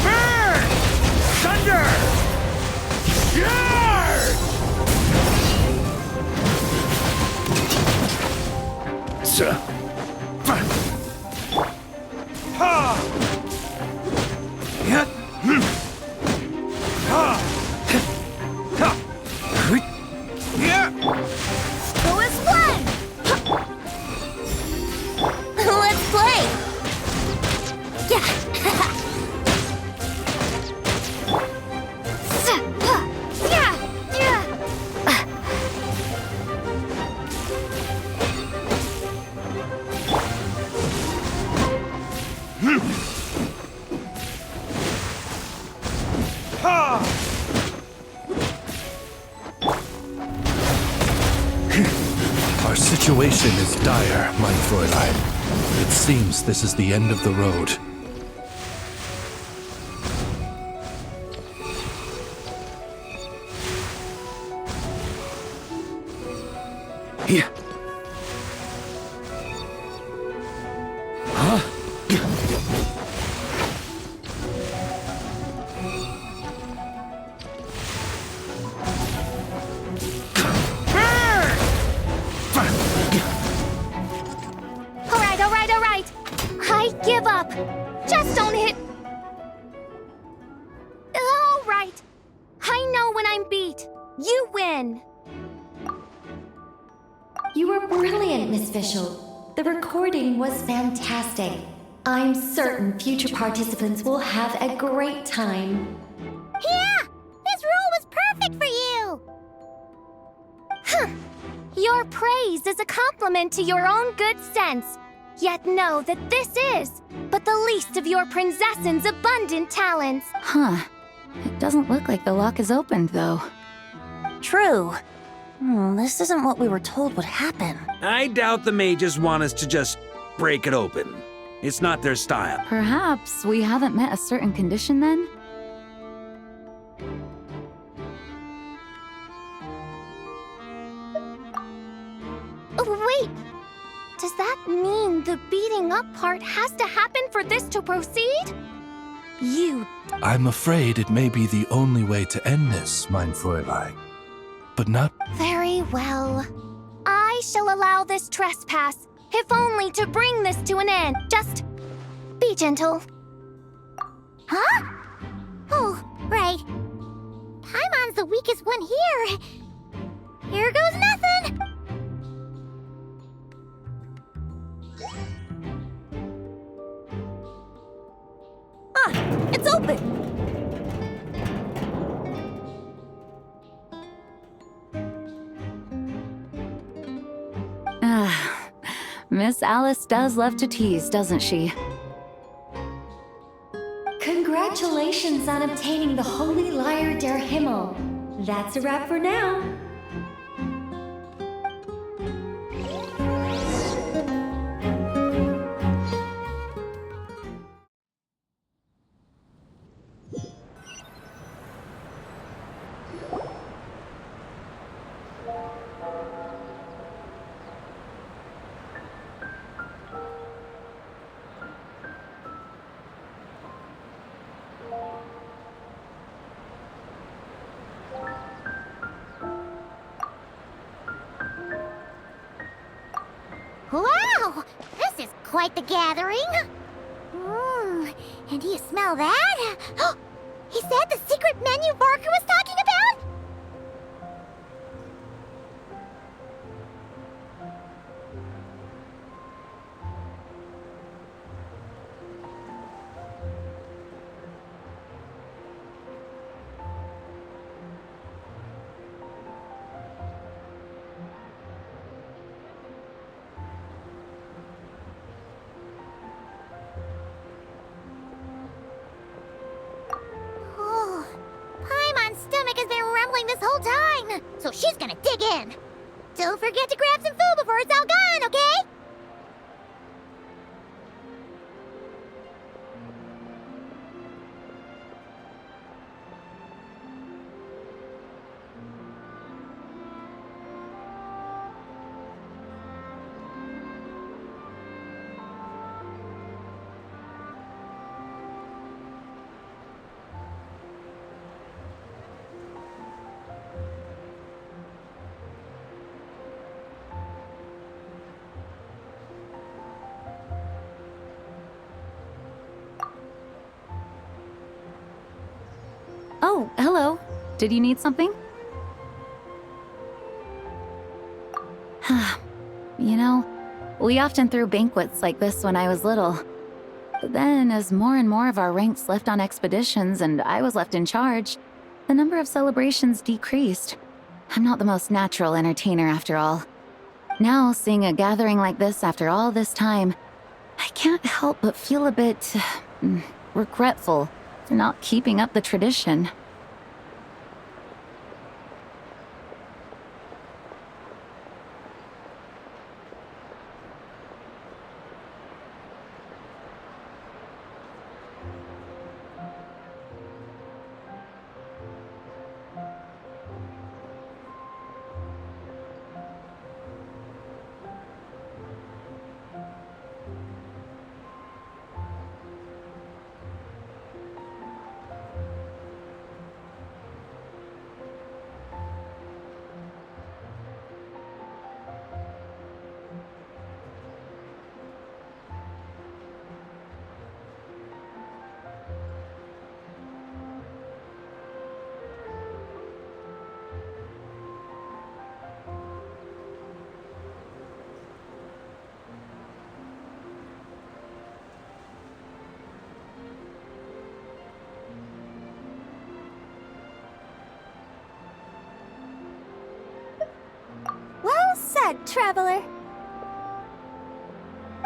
Burn! Thunder! Go as one! Let's play! Our situation is dire, mein Fräulein. It seems this is the end of the road. Here. All right. I give up. Just don't hit. All right. I know when I'm beat. You win. You were brilliant, Miss Fischl. The recording was fantastic. I'm certain future participants will have a great time. Yeah! This role was perfect for you! Your praise is a compliment to your own good sense. Yet know that this is but the least of your princess's abundant talents. Huh. It doesn't look like the lock is opened, though. True. This isn't what we were told would happen. I doubt the mages want us to just break it open. It's not their style. Perhaps we haven't met a certain condition then? Wait! Does that mean the beating up part has to happen for this to proceed? You... I'm afraid it may be the only way to end this, mein Fräulein. But not... Very well. I shall allow this trespass, if only to bring this to an end. Just... be gentle. Huh? Oh, right. Paimon's the weakest one here. Here goes nothing! It's open! Miss Alice does love to tease, doesn't she? Congratulations on obtaining the Holy Lyre der Himmel. That's a wrap for now. Wow! This is quite the gathering! And do you smell that? Is that the secret menu Barker was talking about? This whole time, so she's gonna dig in. Don't forget to grab some food before it's all gone, okay? Oh, hello. Did you need something? You know, we often threw banquets like this when I was little. But then, as more and more of our ranks left on expeditions and I was left in charge, the number of celebrations decreased. I'm not the most natural entertainer after all. Now, seeing a gathering like this after all this time, I can't help but feel a bit regretful for not keeping up the tradition. Well said, traveler.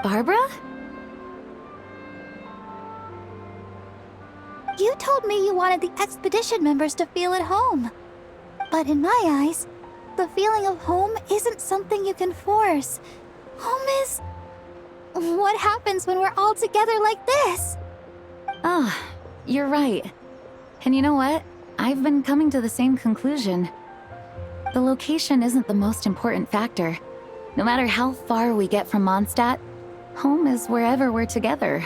Barbara? You told me you wanted the expedition members to feel at home. But in my eyes, the feeling of home isn't something you can force. Home is... what happens when we're all together like this? Ah, you're right. And you know what? I've been coming to the same conclusion. The location isn't the most important factor. No matter how far we get from Mondstadt, home is wherever we're together.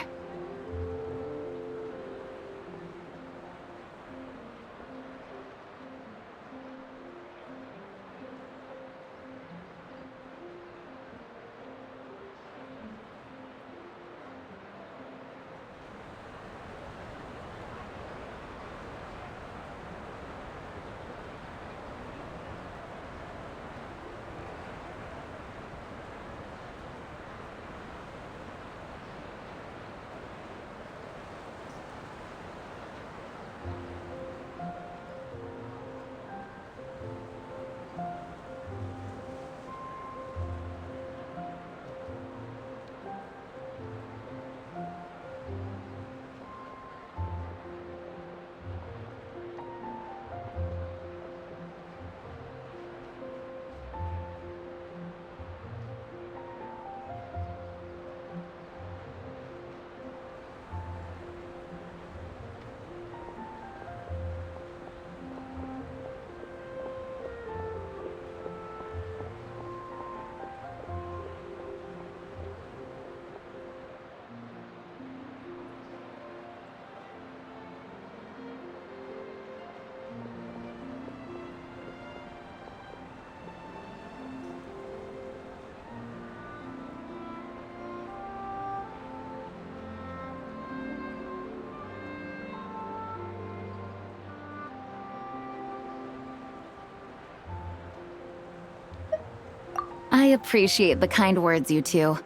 I appreciate the kind words, you two.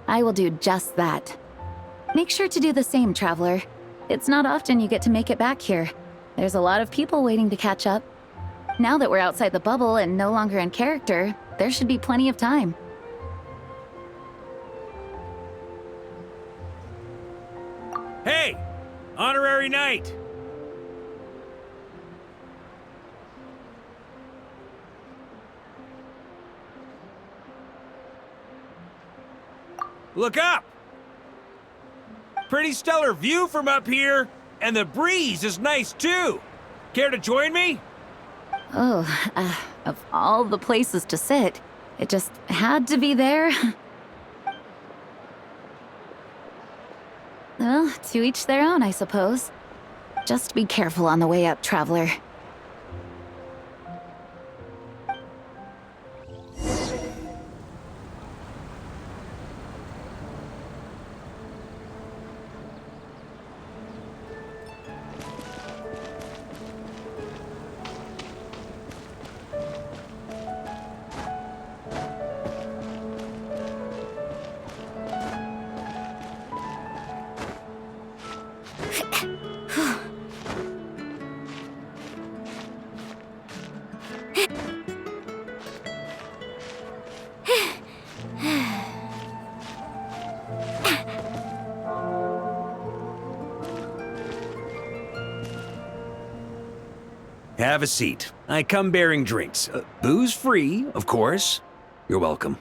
I will do just that. Make sure to do the same, traveler. It's not often you get to make it back here. There's a lot of people waiting to catch up. Now that we're outside the bubble and no longer in character, there should be plenty of time. Hey! Honorary Knight! Look up! Pretty stellar view from up here, and the breeze is nice too. Care to join me? Oh, of all the places to sit, it just had to be there. Well, to each their own, I suppose. Just be careful on the way up, traveler. Have a seat. I come bearing drinks. Booze free, of course. You're welcome.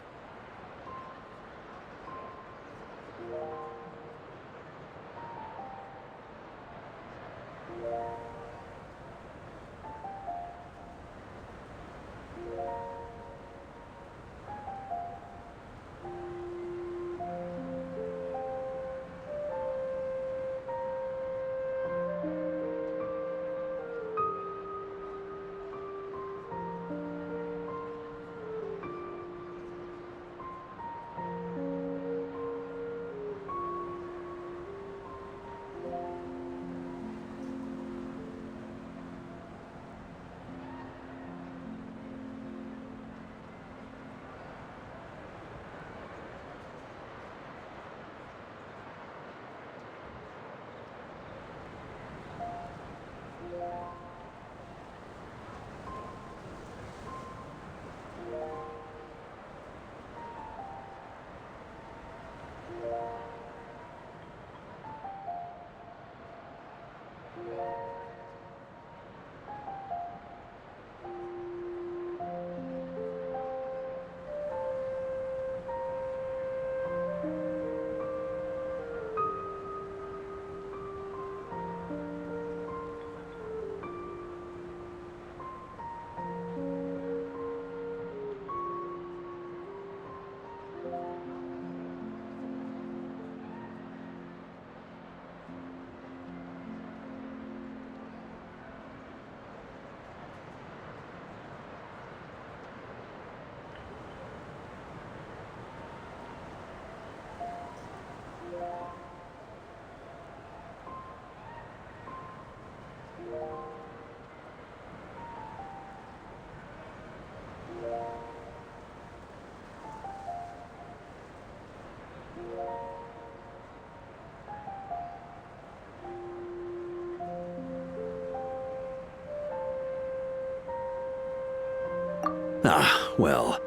Ah, well,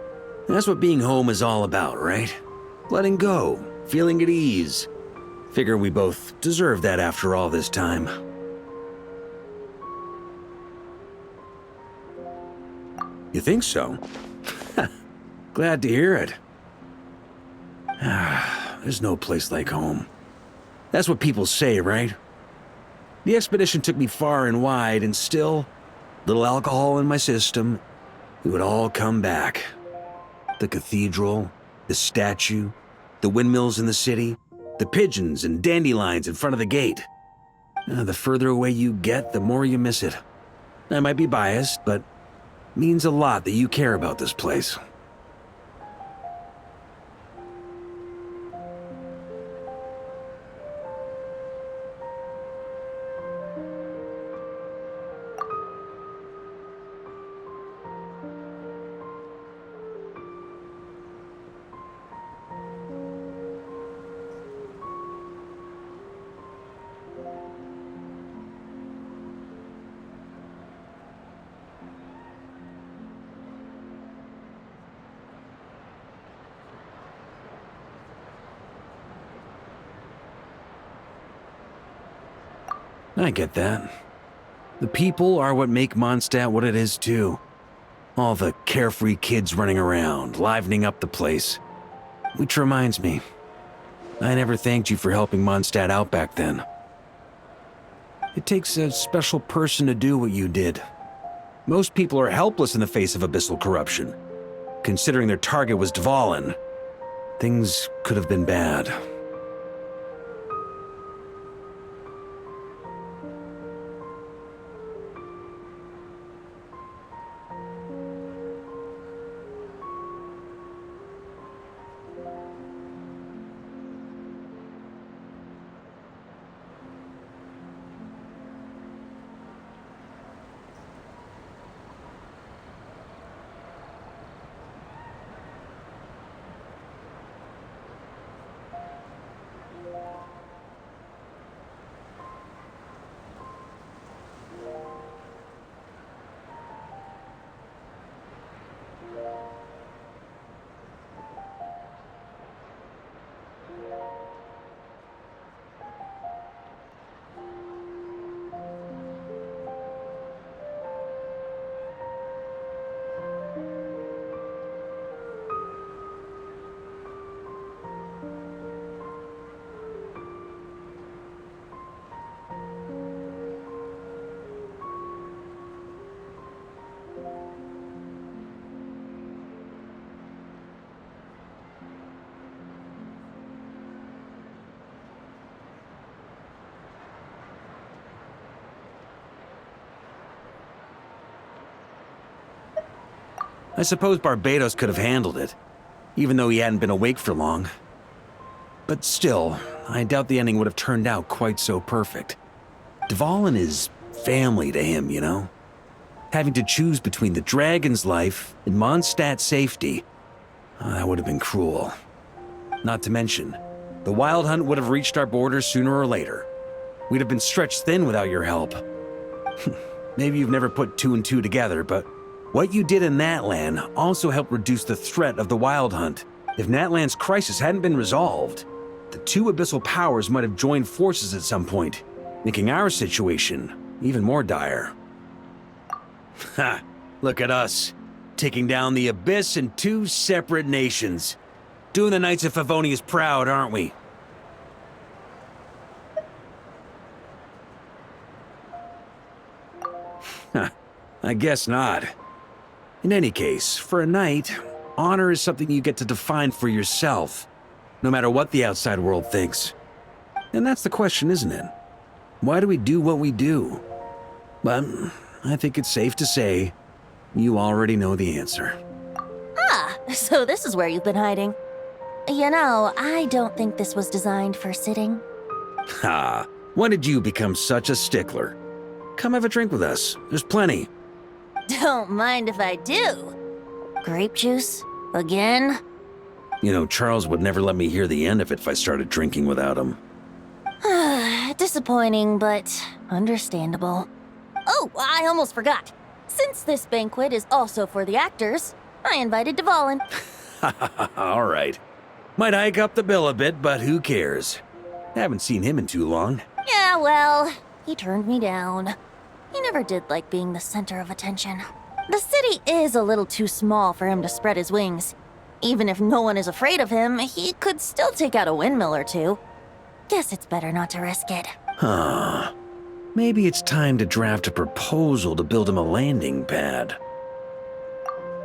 that's what being home is all about, right? Letting go, feeling at ease. Figure we both deserve that after all this time. You think so? Glad to hear it. There's no place like home. That's what people say, right? The expedition took me far and wide, and still, little alcohol in my system, it would all come back. The cathedral, the statue, the windmills in the city, the pigeons and dandelions in front of the gate. The further away you get, the more you miss it. I might be biased, but it means a lot that you care about this place. I get that. The people are what make Mondstadt what it is, too. All the carefree kids running around, livening up the place. Which reminds me, I never thanked you for helping Mondstadt out back then. It takes a special person to do what you did. Most people are helpless in the face of abyssal corruption. Considering their target was Dvalin, things could have been bad. I suppose Barbados could have handled it, even though he hadn't been awake for long. But still, I doubt the ending would have turned out quite so perfect. Dvalin is family to him, you know? Having to choose between the dragon's life and Mondstadt's safety, that would have been cruel. Not to mention, the Wild Hunt would have reached our borders sooner or later. We'd have been stretched thin without your help. Maybe you've never put two and two together, but what you did in Natlan also helped reduce the threat of the Wild Hunt. If Natlan's crisis hadn't been resolved, the two abyssal powers might have joined forces at some point, making our situation even more dire. Ha! Look at us, taking down the Abyss in two separate nations. Doing the Knights of Favonius proud, aren't we? I guess not. In any case, for a knight, honor is something you get to define for yourself, no matter what the outside world thinks. And that's the question, isn't it? Why do we do what we do? Well, I think it's safe to say you already know the answer. Ah, so this is where you've been hiding. You know, I don't think this was designed for sitting. Ha! When did you become such a stickler? Come have a drink with us. There's plenty. Don't mind if I do. Grape juice? Again? You know, Charles would never let me hear the end of it if I started drinking without him. Disappointing, but understandable. Oh, I almost forgot. Since this banquet is also for the actors, I invited Dvalin. All right. Might hike up the bill a bit, but who cares? Haven't seen him in too long. Yeah, well, he turned me down. He never did like being the center of attention. The city is a little too small for him to spread his wings. Even if no one is afraid of him, he could still take out a windmill or two. Guess it's better not to risk it. Huh. Maybe it's time to draft a proposal to build him a landing pad.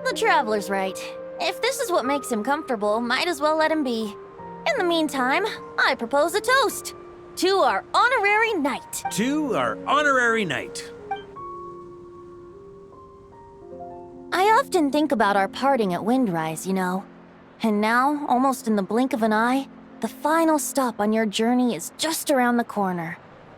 The Traveler's right. If this is what makes him comfortable, might as well let him be. In the meantime, I propose a toast. To our honorary knight. To our honorary knight. I often think about our parting at Windrise, you know. And now, almost in the blink of an eye, the final stop on your journey is just around the corner.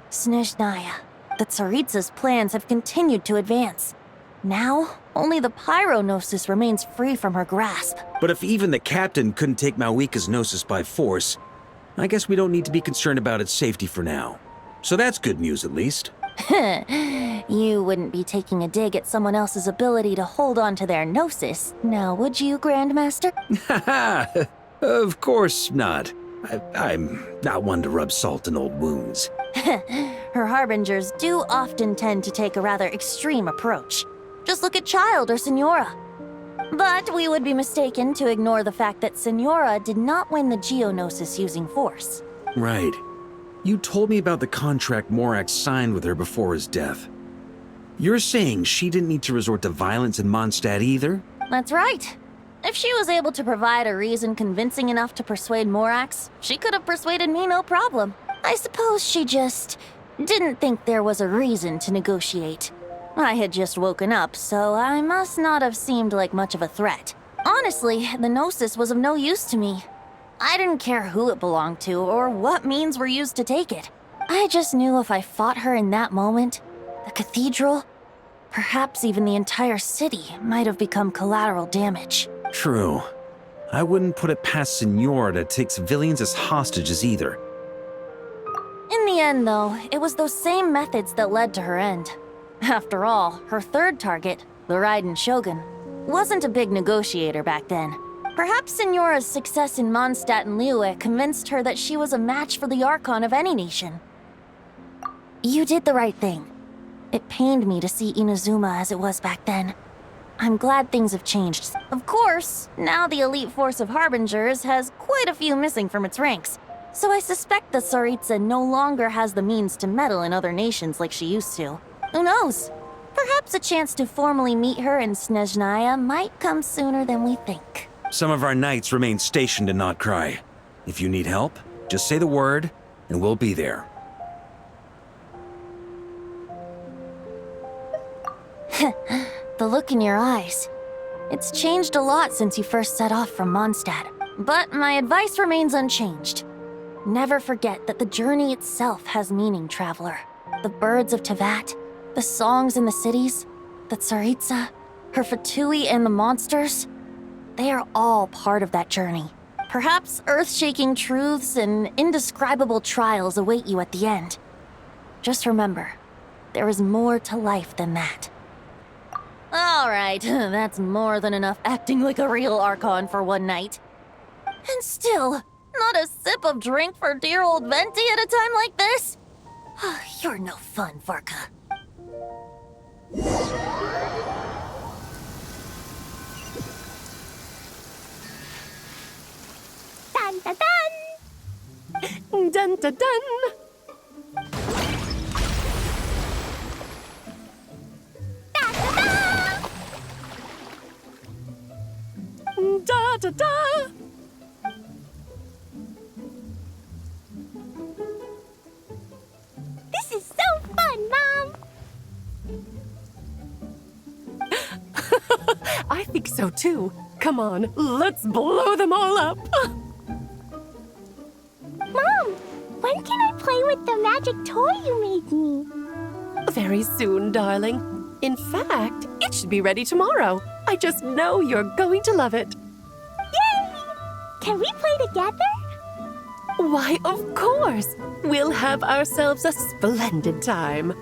Snezhnaya. The Tsaritsa's plans have continued to advance. Now, only the Pyronosis remains free from her grasp. But if even the captain couldn't take Malwika's Gnosis by force, I guess we don't need to be concerned about its safety for now. So that's good news, at least. You wouldn't be taking a dig at someone else's ability to hold on to their Gnosis, now would you, Grandmaster? Haha, of course not. I'm not one to rub salt in old wounds. Her harbingers do often tend to take a rather extreme approach. Just look at Child or Signora. But we would be mistaken to ignore the fact that Signora did not win the Geonosis using force. Right. You told me about the contract Morax signed with her before his death. You're saying she didn't need to resort to violence in Mondstadt either? That's right. If she was able to provide a reason convincing enough to persuade Morax, she could have persuaded me no problem. I suppose she just didn't think there was a reason to negotiate. I had just woken up, so I must not have seemed like much of a threat. Honestly, the Gnosis was of no use to me. I didn't care who it belonged to or what means were used to take it. I just knew if I fought her in that moment, the cathedral, perhaps even the entire city, might have become collateral damage. True. I wouldn't put it past Signora to take civilians as hostages either. In the end, though, it was those same methods that led to her end. After all, her third target, the Raiden Shogun, wasn't a big negotiator back then. Perhaps Signora's success in Mondstadt and Liyue convinced her that she was a match for the Archon of any nation. You did the right thing. It pained me to see Inazuma as it was back then. I'm glad things have changed. Of course, now the elite force of Harbingers has quite a few missing from its ranks, so I suspect the Tsaritsa no longer has the means to meddle in other nations like she used to. Who knows? Perhaps a chance to formally meet her in Snezhnaya might come sooner than we think. Some of our knights remain stationed in Notcry. If you need help, just say the word, and we'll be there. The look in your eyes. It's changed a lot since you first set off from Mondstadt, but my advice remains unchanged. Never forget that the journey itself has meaning, traveler. The birds of Tevat, the songs in the cities, the Tsaritsa, her Fatui and the monsters, they are all part of that journey. Perhaps earth-shaking truths and indescribable trials await you at the end. Just remember, there is more to life than that. All right, that's more than enough acting like a real Archon for one night. And still, not a sip of drink for dear old Venti at a time like this? You're no fun, Varka. Dun dun dun! Dun dun dun! Da da da! This is so fun, Mom! I think so too. Come on, let's blow them all up! Mom, when can I play with the magic toy you made me? Very soon, darling. In fact, it should be ready tomorrow. I just know you're going to love it. Yay! Can we play together? Why, of course! We'll have ourselves a splendid time.